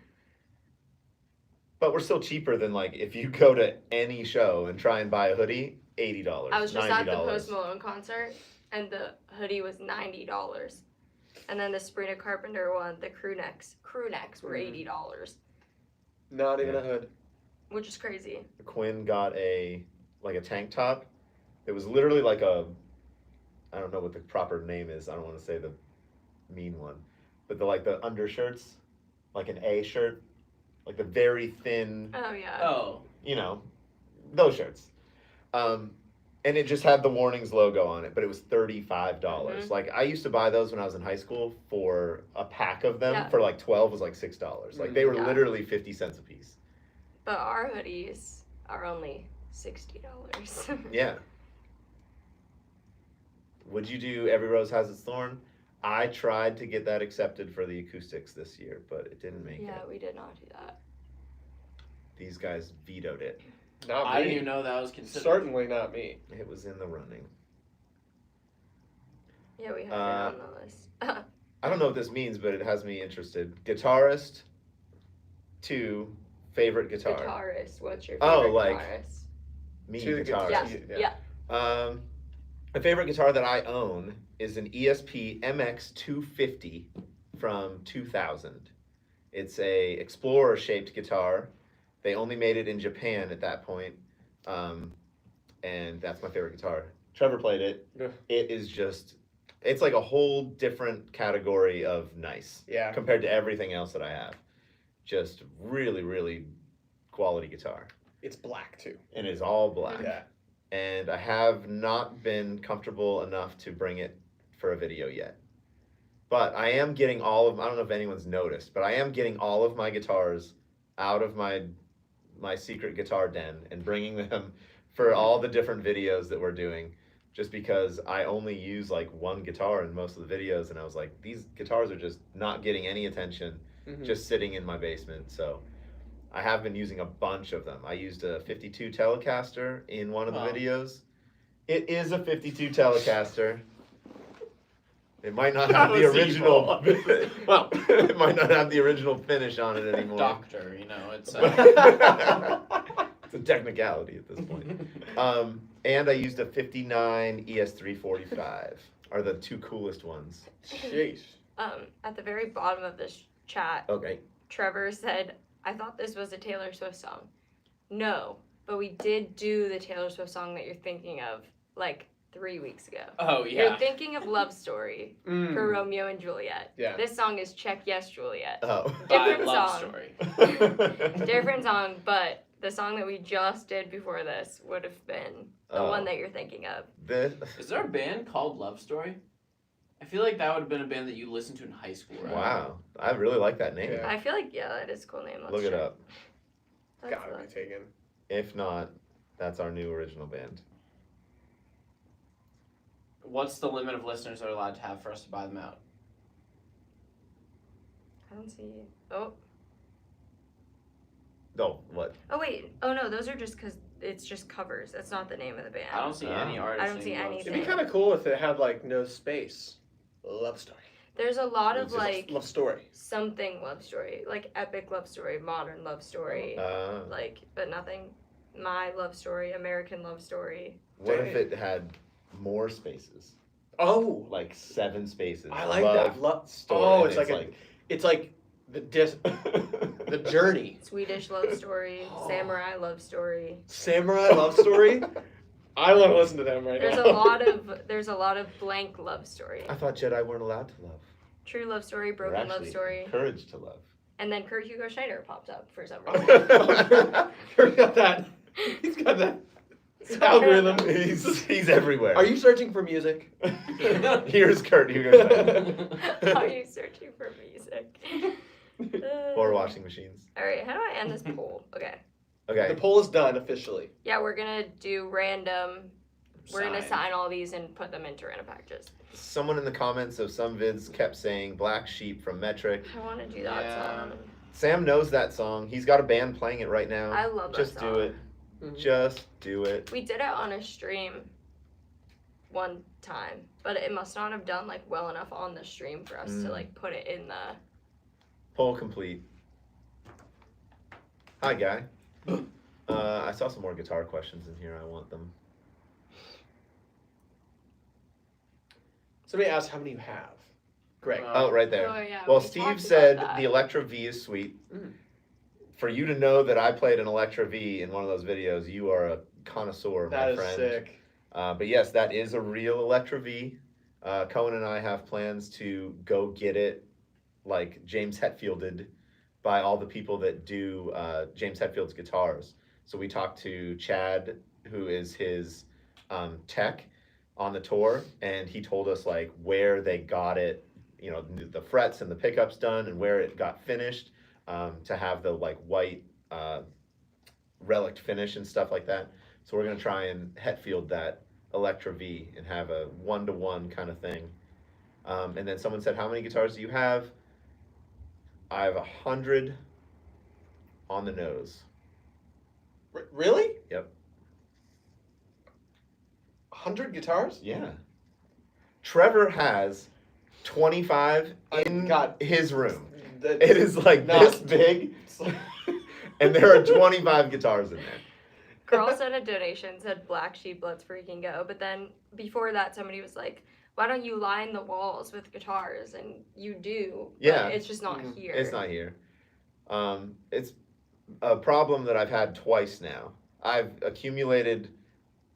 S2: But we're still cheaper than like if you go to any show and try and buy a hoodie, $80.
S3: I was just at the
S2: $90.
S3: Post Malone concert, and the hoodie was $90. And then the Sabrina Carpenter one, the crew necks were
S1: Mhm.
S3: $80,
S1: Not even a hood.
S3: which is crazy.
S2: Quinn got a tank top. It was literally like a, I don't know what the proper name is. I don't want to say the mean one, but the undershirts, like an A shirt, like the very thin,
S3: Oh yeah.
S4: Oh.
S2: those shirts. And it just had the Warnings logo on it, but it was $35.
S3: Mhm.
S2: Like I used to buy those when I was in high school for a pack of them
S3: Yeah.
S2: for like 12 was like $6. Like they were
S3: Yeah.
S2: literally 50 cents a piece.
S3: But our hoodies are only $60.
S2: Yeah. Would you do Every Rose Has Its Thorn? I tried to get that accepted for the acoustics this year, but it didn't make
S3: Yeah,
S2: it.
S3: we did not do that.
S2: These guys vetoed it.
S1: Not
S4: I
S1: me.
S4: didn't even know that was considered.
S1: Certainly not me.
S2: It was in the running.
S3: Yeah, we have
S2: Uh,
S3: it on the list.
S2: I don't know what this means, but it has me interested. Guitarist to favorite guitar.
S3: Guitarist. What's your
S2: Oh,
S3: favorite
S2: like-
S3: guitarist?
S2: Me,
S1: To the
S2: guitarist.
S3: Yes. Yeah.
S2: My favorite guitar that I own is an ESP MX250 from 2000. It's a Explorer shaped guitar. They only made it in Japan at that point. And that's my favorite guitar. Trevor played it.
S1: Yeah.
S2: It is just, it's like a whole different category of nice
S1: Yeah.
S2: compared to everything else that I have. Just really, really quality guitar.
S1: It's black too.
S2: And it is all black.
S1: Yeah.
S2: And I have not been comfortable enough to bring it for a video yet. But I am getting all of, I don't know if anyone's noticed, but I am getting all of my guitars out of my secret guitar den and bringing them for all the different videos that we're doing, just because I only use like one guitar in most of the videos, and I was like, these guitars are just not getting any attention,
S1: Mhm.
S2: just sitting in my basement. So I have been using a bunch of them. I used a 52 Telecaster in one of the
S4: Wow.
S2: videos. It is a 52 Telecaster. It might not
S4: That
S2: have the
S4: was
S2: original.
S4: evil.
S2: Well, it might not have the original finish on it anymore.
S4: Doctor, you know, it's.
S2: It's a technicality at this point. And I used a 59 ES345. Are the two coolest ones.
S1: Sheesh.
S3: At the very bottom of this chat,
S2: Okay.
S3: Trevor said, I thought this was a Taylor Swift song. No, but we did do the Taylor Swift song that you're thinking of like 3 weeks ago.
S4: Oh
S3: You're
S4: yeah.
S3: thinking of Love Story
S1: Mm.
S3: for Romeo and Juliet.
S1: Yeah.
S3: This song is Check Yes Juliet.
S2: Oh.
S4: By
S3: Different
S4: Love
S3: song.
S4: Story.
S3: Different song, but the song that we just did before this would have been the
S2: Oh.
S3: one that you're thinking of.
S2: This,
S4: Is there a band called Love Story? I feel like that would have been a band that you listened to in high school, right?
S2: wow. I really like that name.
S1: Yeah.
S3: I feel like, yeah, that is a cool name. Let's
S2: Look it
S3: check.
S2: up.
S3: Let's
S1: Gotta be
S3: look.
S1: taken.
S2: If not, that's our new original band.
S4: What's the limit of listeners that are allowed to have for us to buy them out?
S3: I don't see. Oh,
S2: Oh, what?
S3: oh wait. Oh no, those are just because it's just covers. That's not the name of the band.
S4: I don't see
S2: Oh.
S4: any artists.
S3: I don't see
S4: named Love
S3: anything.
S1: It'd be kind of cool if it had like no space. Love story.
S3: There's a lot of
S2: It's just
S3: like
S1: Love story.
S3: something love story, like epic love story, modern love story, like but nothing. My love story, American love story.
S2: What if
S1: Dang.
S2: it had more spaces?
S1: Oh,
S2: Like 7 spaces.
S1: I like
S2: Love
S1: that.
S2: story.
S1: Oh,
S2: and
S1: it's like the the journey.
S3: Swedish love story, samurai love story.
S1: Samurai love story. I want to listen to them right
S3: There's
S1: now.
S3: a lot of blank love story.
S2: I thought Jedi weren't allowed to love.
S3: True love story,
S2: Or
S3: broken love
S2: actually,
S3: story,
S2: Courage to love.
S3: and then Kurt Hugo Schneider popped up for some reason.
S1: He's got that. He's got that algorithm.
S2: He's everywhere.
S1: Are you searching for music?
S2: Here's Kurt Hugo.
S3: Are you searching for music?
S2: Or washing machines.
S3: All right, how do I end this poll? Okay.
S2: Okay.
S1: The poll is done officially.
S3: Yeah, we're gonna do random. We're gonna
S4: Sign.
S3: sign all these and put them into random packages.
S2: Someone in the comments of some vids kept saying Black Sheep from Metric.
S3: I want to do that
S4: Yeah.
S3: song.
S2: Sam knows that song. He's got a band playing it right now.
S3: I love that
S2: Just
S3: song.
S2: do it.
S1: Mhm.
S2: Just do it.
S3: We did it on a stream one time, but it must not have done like well enough on the stream for us to
S2: Mm.
S3: like put it in the.
S2: Poll complete. Hi, guy. I saw some more guitar questions in here. I want them.
S1: Somebody asked how many you have. Greg.
S2: Oh, right there.
S3: Oh yeah.
S2: Well,
S3: we
S2: Steve
S3: talked
S2: said
S3: about that.
S2: the Electra V is sweet.
S1: Mm.
S2: For you to know that I played an Electra V in one of those videos, you are a connoisseur,
S1: That
S2: my
S1: is
S2: friend.
S1: sick.
S2: But yes, that is a real Electra V. Cohen and I have plans to go get it, like James Hetfield did, by all the people that do James Hetfield's guitars. So we talked to Chad, who is his tech on the tour, and he told us like where they got it, you know, the frets and the pickups done, and where it got finished, to have the like white relic finish and stuff like that. So we're gonna try and Hetfield that Electra V and have a 1-to-1 kind of thing. And then someone said, how many guitars do you have? I have 100 on the nose.
S1: Really?
S2: Yep.
S1: 100 guitars?
S2: Yeah. Trevor has 25 in
S1: God.
S2: his room.
S1: That's
S2: It is like
S1: not-
S2: this big, and there are 25 guitars in there.
S3: Girl sent a donation, said Black Sheep, let's freaking go. But then before that, somebody was like, why don't you line the walls with guitars? And you do. But
S2: Yeah.
S3: it's just not
S1: Mhm.
S3: here.
S2: It's not here. It's a problem that I've had twice now. I've accumulated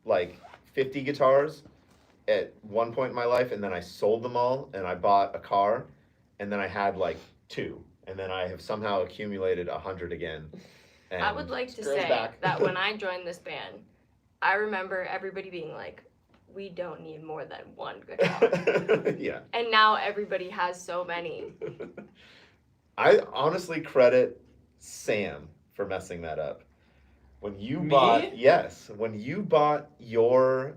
S2: like 50 guitars at one point in my life, and then I sold them all, and I bought a car, and then I had like 2, and then I have somehow accumulated 100 again. And
S3: I would like to
S1: Girls
S3: say
S1: back.
S3: that when I joined this band, I remember everybody being like, we don't need more than one guitar.
S2: yeah.
S3: And now everybody has so many.
S2: I honestly credit Sam for messing that up. When you
S4: Me?
S2: bought, yes, when you bought your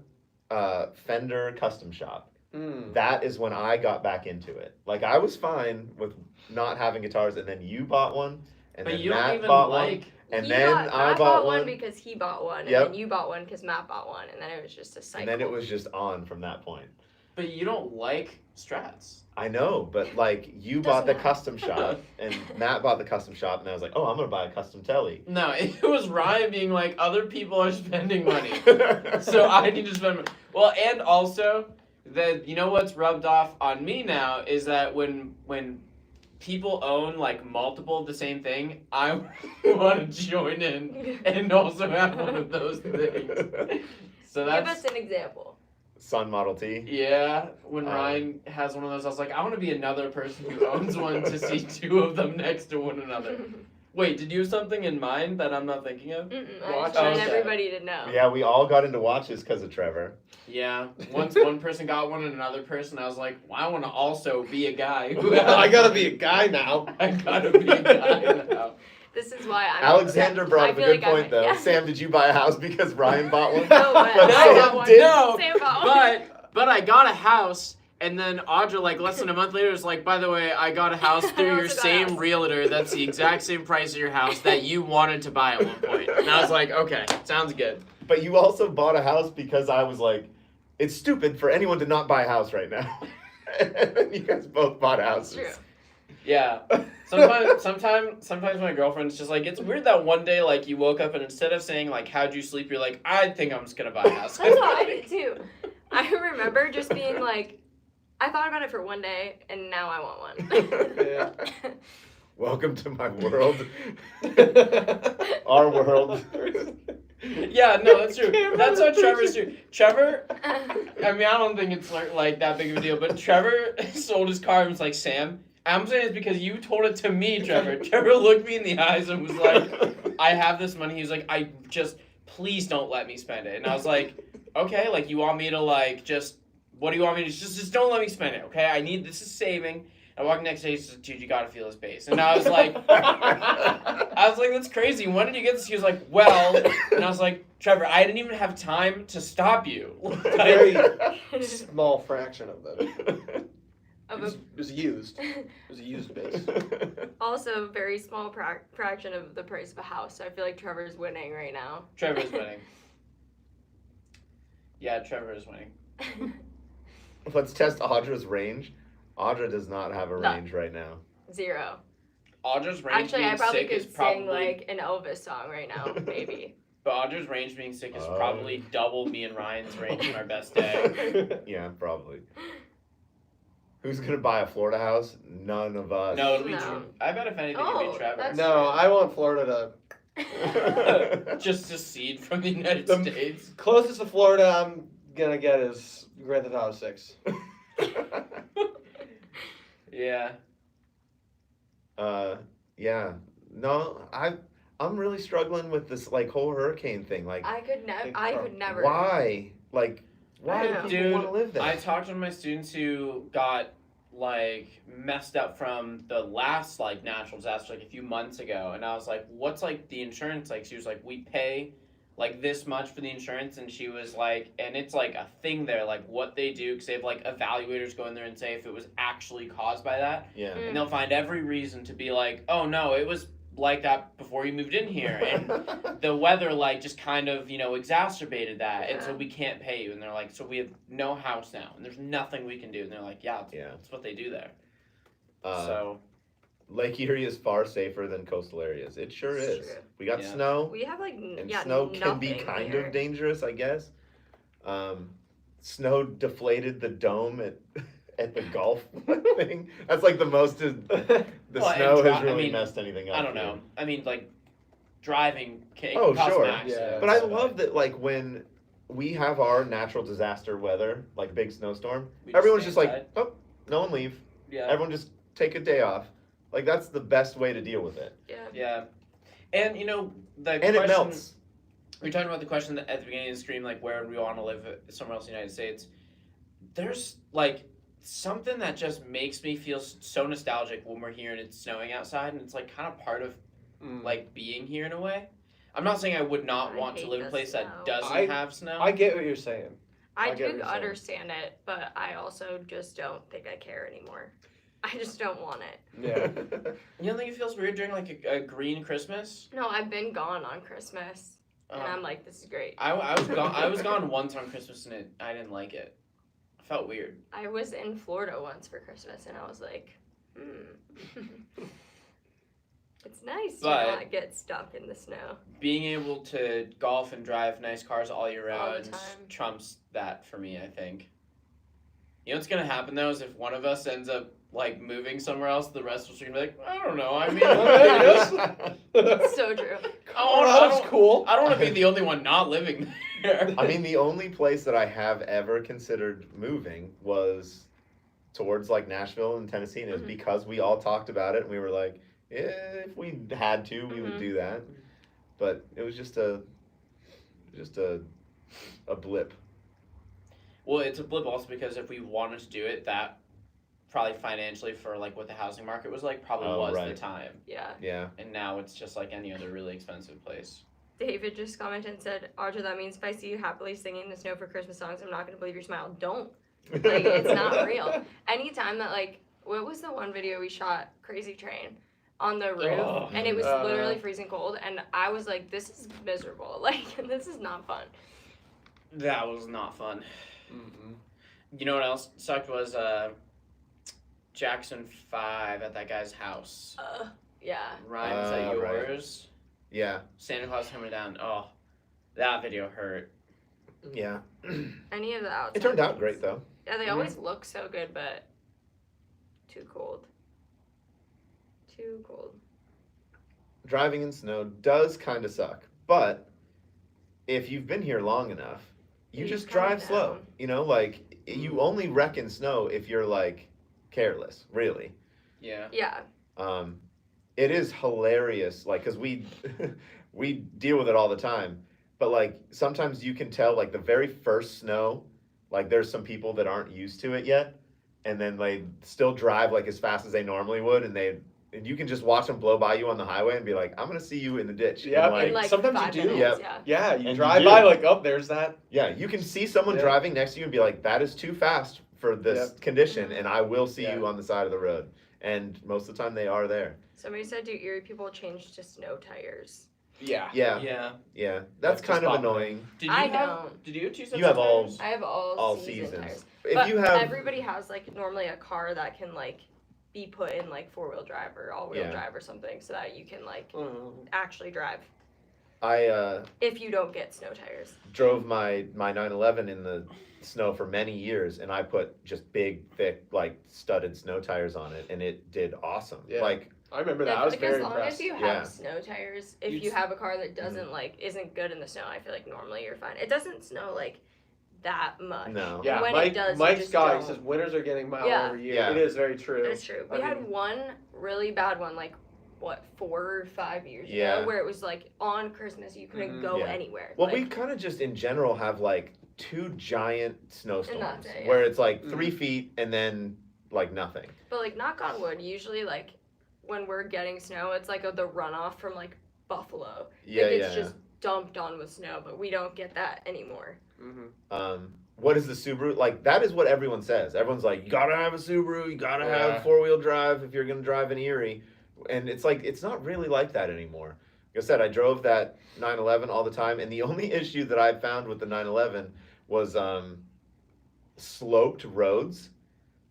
S2: Fender custom shop,
S1: Mm.
S2: that is when I got back into it. Like I was fine with not having guitars, and then you bought one, and
S4: But
S2: then
S4: you don't
S2: Matt
S4: even
S2: bought
S4: like.
S2: one, and
S3: He
S2: then I
S3: Matt
S2: bought
S3: one
S2: one,
S3: because he bought one,
S2: Yep.
S3: and then you bought one because Matt bought one, and then it was just a cycle.
S2: and then it was just on from that point.
S4: But you don't like Strats.
S2: I know, but like you
S3: Doesn't
S2: bought the
S3: matter.
S2: custom shop, and Matt bought the custom shop, and I was like, oh, I'm gonna buy a custom telly.
S4: No, it was Ryan being like, other people are spending money, so I need to spend money. Well, and also, you know what's rubbed off on me now is that when people own like multiple of the same thing, I want to join in and also have one of those things. So
S3: Give
S4: that's
S3: us an example.
S2: Sun Model T.
S4: yeah. When Ryan has one of those, I was like, I want to be another person who owns one to see two of them next to one another. Wait, did you have something in mind that I'm not thinking of?
S3: I
S1: Watch
S3: just want
S4: out.
S3: everybody to know.
S2: Yeah, we all got into watches because of Trevor.
S4: Yeah. Once one person got one and another person, I was like, well, I want to also be a guy. Who
S1: I gotta be a guy now.
S4: I gotta be a guy now.
S3: This is why I'm.
S2: Alexander brought
S3: I
S2: up a
S3: feel
S2: good
S3: like I'm-
S2: point, though.
S3: yeah.
S2: Sam, did you buy a house because Ryan bought one?
S3: No, but
S2: But
S3: I
S2: Sam
S3: got one.
S2: did.
S4: No,
S3: Sam got one.
S4: but I got a house, and then Audra, like less than a month later, was like, by the way, I got a house through
S3: I
S4: your
S3: also got a
S4: same
S3: house.
S4: realtor that's the exact same price as your house that you wanted to buy at one point. And I was like, okay, sounds good.
S2: But you also bought a house because I was like, it's stupid for anyone to not buy a house right now. And then you guys both bought houses.
S3: True.
S4: Yeah. Sometimes my girlfriend's just like, it's weird that one day, like, you woke up and instead of saying, like, how'd you sleep, you're like, I think I'm just gonna buy a house.
S3: That's what I did too. I remember just being like, I thought about it for one day, and now I want one.
S1: Yeah.
S2: Welcome to my world. Our world.
S4: Yeah, no, that's true. That's how Trevor's too. Trevor, I mean, I don't think it's like that big of a deal, but Trevor sold his car and was like, Sam, I'm saying it's because you told it to me, Trevor. Trevor looked me in the eyes and was like, I have this money. He was like, please don't let me spend it. And I was like, okay, like, you want me to, like, what do you want me to, just don't let me spend it, okay? This is saving. I walked next day, he said, dude, you gotta feel his bass. And I was like, that's crazy. When did you get this? He was like, well, and I was like, Trevor, I didn't even have time to stop you.
S1: Very small fraction of them. It
S3: Of
S1: was,
S3: a,
S1: it was used. It was a used base.
S3: also, very small fraction of the price of a house. So I feel like Trevor's winning right now.
S4: Trevor's winning. Yeah, Trevor is winning.
S2: Let's test Audra's range. Audra does not have a
S3: No.
S2: range right now.
S3: 0.
S4: Audra's range
S3: Actually,
S4: being
S3: I probably
S4: sick
S3: could
S4: is probably,
S3: sing like an Elvis song right now, maybe.
S4: but Audra's range being sick is
S2: Oh.
S4: probably double me and Ryan's range on our best day.
S2: Yeah, probably. Who's gonna buy a Florida house? None of us.
S4: No, it'll be
S3: No.
S4: I bet if anything, it'll
S3: Oh,
S4: be Trevor.
S3: that's-
S1: No, I want Florida to.
S4: Just a seed from the United
S1: The-
S4: States.
S1: Closest to Florida I'm gonna get is Grand Theft Auto 6.
S4: Yeah.
S2: Yeah. No, I'm really struggling with this like whole hurricane thing. Like,
S3: I could
S1: Big
S3: never.
S2: why? Like, why
S3: I
S2: do
S3: know.
S2: people
S4: Dude,
S2: want to live there?
S4: I talked to one of my students who got like messed up from the last like natural disaster like a few months ago, and I was like, what's like the insurance like? She was like, we pay like this much for the insurance, and she was like, and it's like a thing there, like what they do, because they have like evaluators go in there and say if it was actually caused by that,
S2: Yeah.
S3: Mm.
S4: and they'll find every reason to be like, oh no, it was like that before you moved in here, and the weather like just kind of exacerbated that, and so
S3: Yeah.
S4: we can't pay you. And they're like, so we have no house now, and there's nothing we can do. And they're like, yeah,
S2: Yeah.
S4: that's what they do there.
S2: So Lake Erie is far safer than coastal areas. It sure
S3: It's
S2: is.
S3: true.
S2: We got
S4: Yeah.
S2: snow,
S3: We have like
S2: and
S3: yeah,
S2: snow can be
S3: nothing
S2: kind
S3: here.
S2: of dangerous, I guess. Snow deflated the dome at the golf thing. That's like the most. The
S4: Well, and
S2: snow has
S4: I
S2: really
S4: mean,
S2: messed anything up.
S4: I don't
S2: here.
S4: know. I mean, like driving can
S2: Oh,
S4: cause
S2: sure.
S4: an accident.
S1: Yeah.
S2: But I love that, like, when we have our natural disaster weather, like big snowstorm,
S4: We just
S2: everyone's
S4: stay
S2: just like,
S4: inside.
S2: oh, no one leave.
S4: Yeah.
S2: Everyone just take a day off. Like, that's the best way to deal with it.
S3: Yeah.
S4: Yeah. And the
S2: And
S4: question,
S2: it melts.
S4: we talked about the question at the beginning of the stream, like where would we want to live somewhere else in the United States. There's like something that just makes me feel so nostalgic when we're here and it's snowing outside, and it's like kind of part of like being here in a way. I'm not saying I would not
S3: I
S4: want to
S3: hate
S4: live in a
S3: the
S4: place
S3: snow.
S4: that doesn't
S1: I-
S4: have snow.
S1: I get what you're saying.
S3: I
S1: I get what
S3: do
S1: you're saying.
S3: understand it, but I also just don't think I care anymore. I just don't want it.
S1: Yeah.
S4: You don't think it feels weird during like a green Christmas?
S3: No, I've been gone on Christmas, and I'm like, this is great.
S4: I was gone. I was gone once on Christmas and I didn't like it. Felt weird.
S3: I was in Florida once for Christmas, and I was like, it's nice
S4: But-
S3: to not get stuck in the snow.
S4: Being able to golf and drive nice cars all year
S3: All the
S4: round
S3: time.
S4: trumps that for me, I think. You know what's gonna happen though is if one of us ends up like moving somewhere else, the rest of us are gonna be like, I don't know. I mean,
S3: So true.
S1: Colorado's cool.
S4: I don't want to be the only one not living there.
S2: I mean, the only place that I have ever considered moving was towards like Nashville and Tennessee, and it was
S3: Mhm.
S2: because we all talked about it, and we were like, if we had to, we would
S3: Mhm.
S2: do that. But it was just a blip.
S4: Well, it's a blip also because if we wanted to do it, that probably financially for like what the housing market was like probably
S2: Oh,
S4: was the
S2: right.
S4: time.
S3: Yeah.
S2: Yeah.
S4: And now it's just like any other really expensive place.
S3: David just commented and said, Audra, that means if I see you happily singing the snow for Christmas songs, I'm not going to believe your smile. Don't. Like, it's not real. Anytime that, like, what was the one video we shot? Crazy Train on the roof,
S4: Oh,
S3: and it was literally freezing cold, and I was like, this is miserable. Like, this is not fun.
S4: That was not fun.
S1: Mm-mm.
S4: You know what else sucked was Jackson 5 at that guy's house.
S3: Yeah.
S4: Ryan, is that
S2: right.
S4: yours?
S2: Yeah.
S4: Santa Claus coming down. Oh, that video hurt.
S2: Yeah.
S3: Any of the outside
S2: It turned out
S3: things.
S2: great though.
S3: Yeah, they always look so good, but too cold. Too cold.
S2: Driving in snow does kind of suck, but if you've been here long enough, you
S3: You
S2: just
S3: calm
S2: drive slow.
S3: down.
S2: You know, like you only wreck in snow if you're like careless, really.
S4: Yeah.
S3: Yeah.
S2: It is hilarious, like, cause we we deal with it all the time. But like sometimes you can tell, like the very first snow, like there's some people that aren't used to it yet, and then they still drive like as fast as they normally would, and you can just watch them blow by you on the highway and be like, I'm gonna see you in the ditch.
S1: Yeah,
S2: And, like,
S3: In like
S1: sometimes you
S3: 5
S1: do.
S3: minutes,
S2: Yep.
S3: yeah.
S1: Yeah, you
S2: And you
S1: drive
S2: do.
S1: by like, oh, there's that.
S2: yeah, you can see someone
S1: Yeah.
S2: driving next to you and be like, that is too fast for this condition,
S3: Mhm.
S2: and I will see
S1: Yeah.
S2: you on the side of the road. And most of the time they are there.
S3: Somebody said, do Erie people change to snow tires?
S1: Yeah.
S2: Yeah,
S4: Yeah.
S2: yeah, that's
S1: Just
S2: kind of
S1: spot them.
S2: annoying.
S4: Did you
S3: I
S4: have?
S3: don't.
S4: Did you have 2 sets
S2: You have
S4: of
S2: all-
S4: tires?
S3: I have all
S2: All
S3: season
S2: seasons.
S3: tires.
S2: If
S3: But
S2: you have,
S3: everybody has like normally a car that can like be put in like 4-wheel drive or all-wheel
S2: Yeah.
S3: drive or something so that you can like
S1: Mm.
S3: actually drive
S2: I
S3: if you don't get snow tires.
S2: drove my 911 in the snow for many years, and I put just big, thick, like studded snow tires on it, and it did awesome.
S1: Yeah.
S2: Like,
S1: I remember that. I was
S3: Like,
S1: very
S3: as long
S1: impressed.
S3: as you have
S2: Yeah.
S3: snow tires, if
S4: You'd
S3: you
S4: s-
S3: have a car that doesn't like isn't good in the snow, I feel like normally you're fine. It doesn't snow like that much.
S2: No.
S3: And
S1: Yeah,
S3: when
S1: Mike,
S3: it does,
S1: Mike
S3: you just
S1: Scott, he
S3: don't.
S1: says winters are getting milder
S3: Yeah.
S1: every year.
S2: Yeah.
S1: It is very true.
S3: It's true. We
S1: I
S3: had
S1: mean-
S3: one really bad one, like what 4 or 5 years
S2: Yeah.
S3: ago, where it was like on Christmas you couldn't
S1: Mhm.
S3: go
S2: Yeah.
S3: anywhere.
S2: well,
S3: like,
S2: we kind of just in general have like 2 giant snowstorms
S3: that's it, yeah.
S2: where it's like
S1: Mhm.
S2: 3 feet and then like nothing.
S3: But like knock on wood, usually like when we're getting snow, it's like the runoff from like Buffalo.
S2: Yeah,
S3: like,
S2: yeah.
S3: it's just dumped on with snow, but we don't get that anymore.
S1: Mhm.
S2: What is the Subaru? Like, that is what everyone says. Everyone's like, you gotta have a Subaru, you gotta
S1: Yeah.
S2: have 4-wheel drive if you're gonna drive in Erie. And it's like, it's not really like that anymore. Like I said, I drove that 911 all the time, and the only issue that I found with the 911 was sloped roads.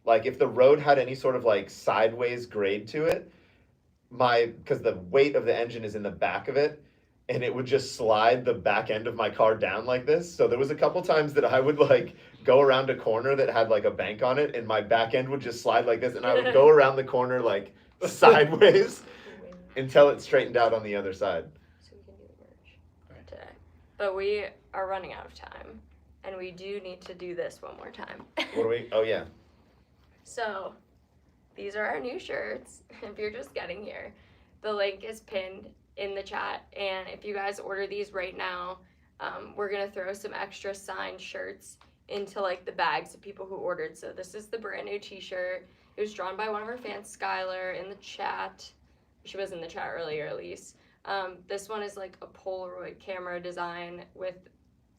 S2: Like, if the road had any sort of like sideways grade to it, because the weight of the engine is in the back of it, and it would just slide the back end of my car down like this. So there was a couple times that I would like go around a corner that had like a bank on it, and my back end would just slide like this, and I would go around the corner like sideways until it straightened out on the other side.
S3: So we can do the merch today. But we are running out of time, and we do need to do this one more time.
S2: What do we? Oh yeah.
S3: So, these are our new shirts. If you're just getting here, the link is pinned in the chat. And if you guys order these right now, we're gonna throw some extra signed shirts into like the bags of people who ordered. So this is the brand new T-shirt. It was drawn by one of our fans, Skylar, in the chat. She was in the chat earlier, at least. This one is like a Polaroid camera design with,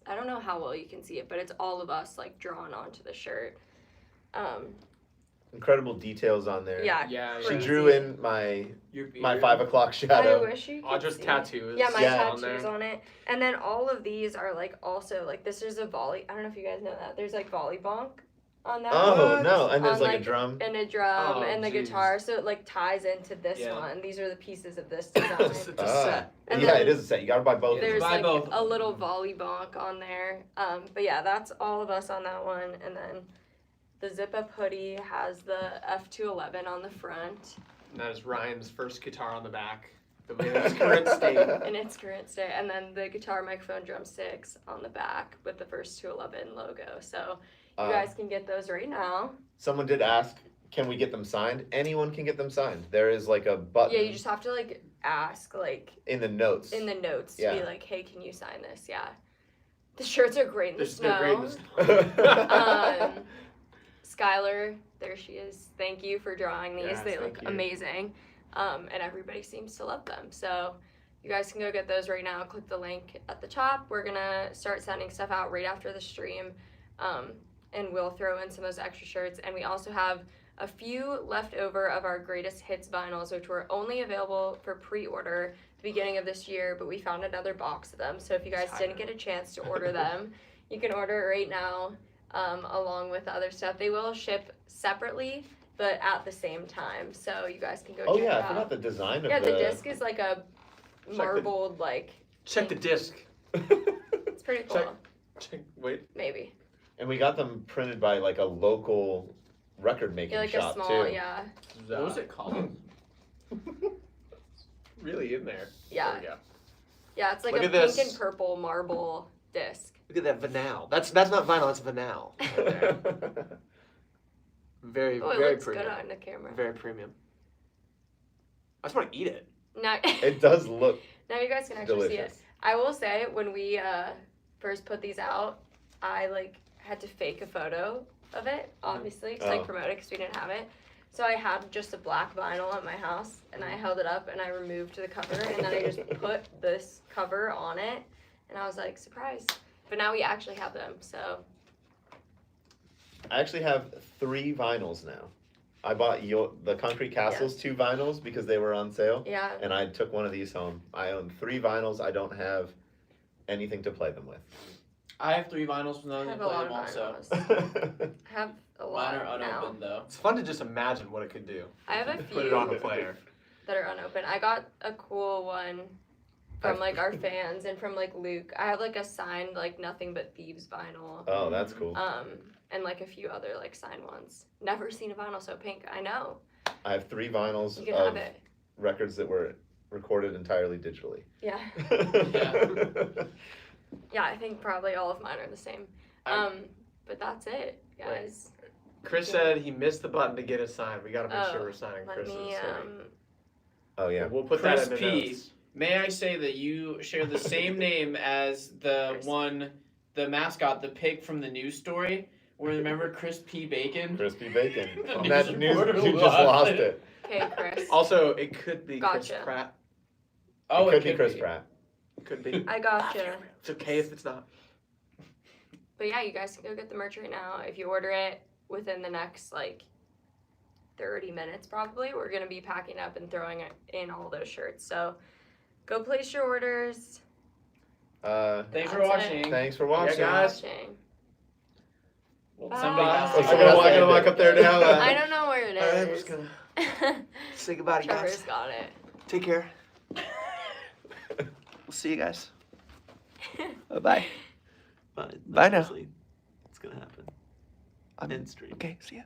S3: I don't know how well you can see it, but it's all of us like drawn onto the shirt.
S2: Incredible details on there.
S3: Yeah.
S4: Yeah.
S2: She
S3: crazy.
S2: drew in my
S4: Your
S2: 5 o'clock
S3: I
S2: shadow.
S3: wish you could
S1: Audra's
S3: see.
S1: tattoos.
S3: Yeah, my
S2: Yeah.
S1: on
S3: tattoos
S1: there.
S3: on it. And then all of these are like also like this is a volley. I don't know if you guys know that. There's like volley bonk on that.
S2: Oh
S1: What?
S2: no! And there's
S3: On,
S2: like
S3: like,
S2: a drum.
S3: And a drum
S1: Oh,
S3: and the
S1: jeez.
S3: guitar, so it like ties into this
S4: Yeah.
S3: one. These are the pieces of this
S1: It's
S3: design.
S1: a set.
S3: And
S2: Yeah,
S3: then
S2: it is a set. You gotta buy both. of
S3: There's
S2: them.
S4: Buy
S3: like
S4: both.
S3: a little volley bonk on there. But yeah, that's all of us on that one. And then the zip up hoodie has the F211 on the front
S1: And that is Ryan's first guitar on the back. In its current state.
S3: in its current state, and then the guitar, microphone, drumsticks on the back with the first 211 logo. So you guys can get those right now.
S2: Someone did ask, can we get them signed? Anyone can get them signed. There is like a button
S3: Yeah, you just have to like ask like
S2: in the notes.
S3: in the notes to
S2: Yeah.
S3: be like, hey, can you sign this? Yeah. The shirts are great in the
S1: They're great in
S3: snow.
S1: the
S3: Um, Skylar, there she is. Thank you for drawing these.
S1: Yes,
S3: they
S1: thank
S3: look
S1: you.
S3: amazing. And everybody seems to love them. So you guys can go get those right now. Click the link at the top. We're going to start sending stuff out right after the stream. And we'll throw in some of those extra shirts. And we also have a few left over of our greatest hits vinyls, which were only available for pre-order at the beginning of this year, but we found another box of them. So if you guys didn't get a chance to order them, you can order it right now. Along with other stuff. They will ship separately, but at the same time. So you guys can go
S2: Oh
S3: check
S2: yeah,
S3: it
S2: I forgot
S3: out.
S2: the design of
S3: Yeah, the disc is like a
S1: the-
S3: marbled, like,
S1: Check the disc.
S3: it's pretty cool.
S1: Wait.
S3: Maybe.
S2: And we got them printed by like a local record making
S3: Yeah, like
S2: shop
S3: a small,
S2: too.
S3: yeah.
S4: What was it called?
S1: Really in there.
S3: Yeah.
S1: There we go.
S3: Yeah, it's like
S1: Look
S3: a
S1: at
S3: pink
S1: this.
S3: and purple marble disc.
S1: Look at that vinyl. That's not vinyl. That's vinyl. Right there. Very
S3: Oh, it
S1: very
S3: looks
S1: premium.
S3: good on the camera.
S1: Very premium. I just want to eat it.
S3: Now,
S2: It does look
S3: now you guys can actually see it.
S2: delicious.
S3: I will say, when we first put these out, I like had to fake a photo of it, obviously, to
S2: Oh.
S3: like promote it because we didn't have it. So I had just a black vinyl at my house, and I held it up and I removed the cover, and then I just put this cover on it, and I was like, surprise! But now we actually have them, so
S2: I actually have 3 vinyls now. I bought the Concrete Castles 2 vinyls because they were on sale,
S3: yeah.
S2: and I took one of these home. I own 3 vinyls. I don't have anything to play them with.
S4: I have 3 vinyls from
S3: I
S4: those.
S3: have
S4: I
S3: a
S4: play
S3: lot
S4: them
S3: of
S4: also.
S3: vinyls. I have a lot
S4: Mine are
S3: now.
S4: unopened though.
S1: It's fun to just imagine what it could do.
S3: I have a
S1: Put it
S3: few
S1: on a player.
S3: that are unopened. I got a cool one from like our fans and from like Luke. I have like a signed like Nothing But Thieves vinyl.
S2: Oh, that's cool.
S3: And like a few other like signed ones. Never seen a vinyl so pink. I know.
S2: I have 3 vinyls
S3: You can
S2: of
S3: have it.
S2: records that were recorded entirely digitally.
S3: Yeah. Yeah, I think probably all of mine are the same. But that's it, guys.
S1: Chris said he missed the button to get it signed. We got to make
S3: Oh,
S1: sure we're signing
S3: Let
S1: Chris's.
S3: me
S2: Oh yeah.
S1: We'll put
S4: Chris
S1: that in the
S4: P.
S1: notes.
S4: May I say that you share the same name as the
S3: Chris.
S4: one, the mascot, the pig from the news story? Where remember Chris P. Bacon?
S2: Crispy bacon.
S4: The
S2: And that
S4: news
S2: news,
S4: reporter
S2: you just
S4: lost
S2: lost
S4: it.
S2: it.
S3: Okay, Chris.
S1: Also, it could be Chris
S3: Gotcha.
S1: Pratt.
S4: Oh,
S2: it could be Chris Pratt.
S1: Could be.
S3: I gotcha.
S1: It's okay if it's not.
S3: But yeah, you guys can go get the merch right now. If you order it within the next like 30 minutes probably, we're gonna be packing up and throwing it in all those shirts. So go place your orders.
S4: Thanks for
S3: That's it.
S4: watching.
S2: Thanks for watching.
S1: Yeah, guys.
S3: Watching.
S4: Well,
S3: Bye.
S4: somebody has
S2: Oh,
S4: to.
S2: somebody
S1: I'm
S2: has to
S1: gonna
S2: end
S1: walk
S2: it.
S1: up there now.
S3: I don't know where it
S1: Alright, I'm
S3: is.
S1: just gonna say goodbye to you
S3: Trevor's
S1: guys.
S3: got it.
S1: Take care. We'll see you guys. Bye.
S5: But
S1: Bye now.
S5: seriously, it's gonna happen.
S1: I'm
S5: End stream.
S1: Okay, see ya.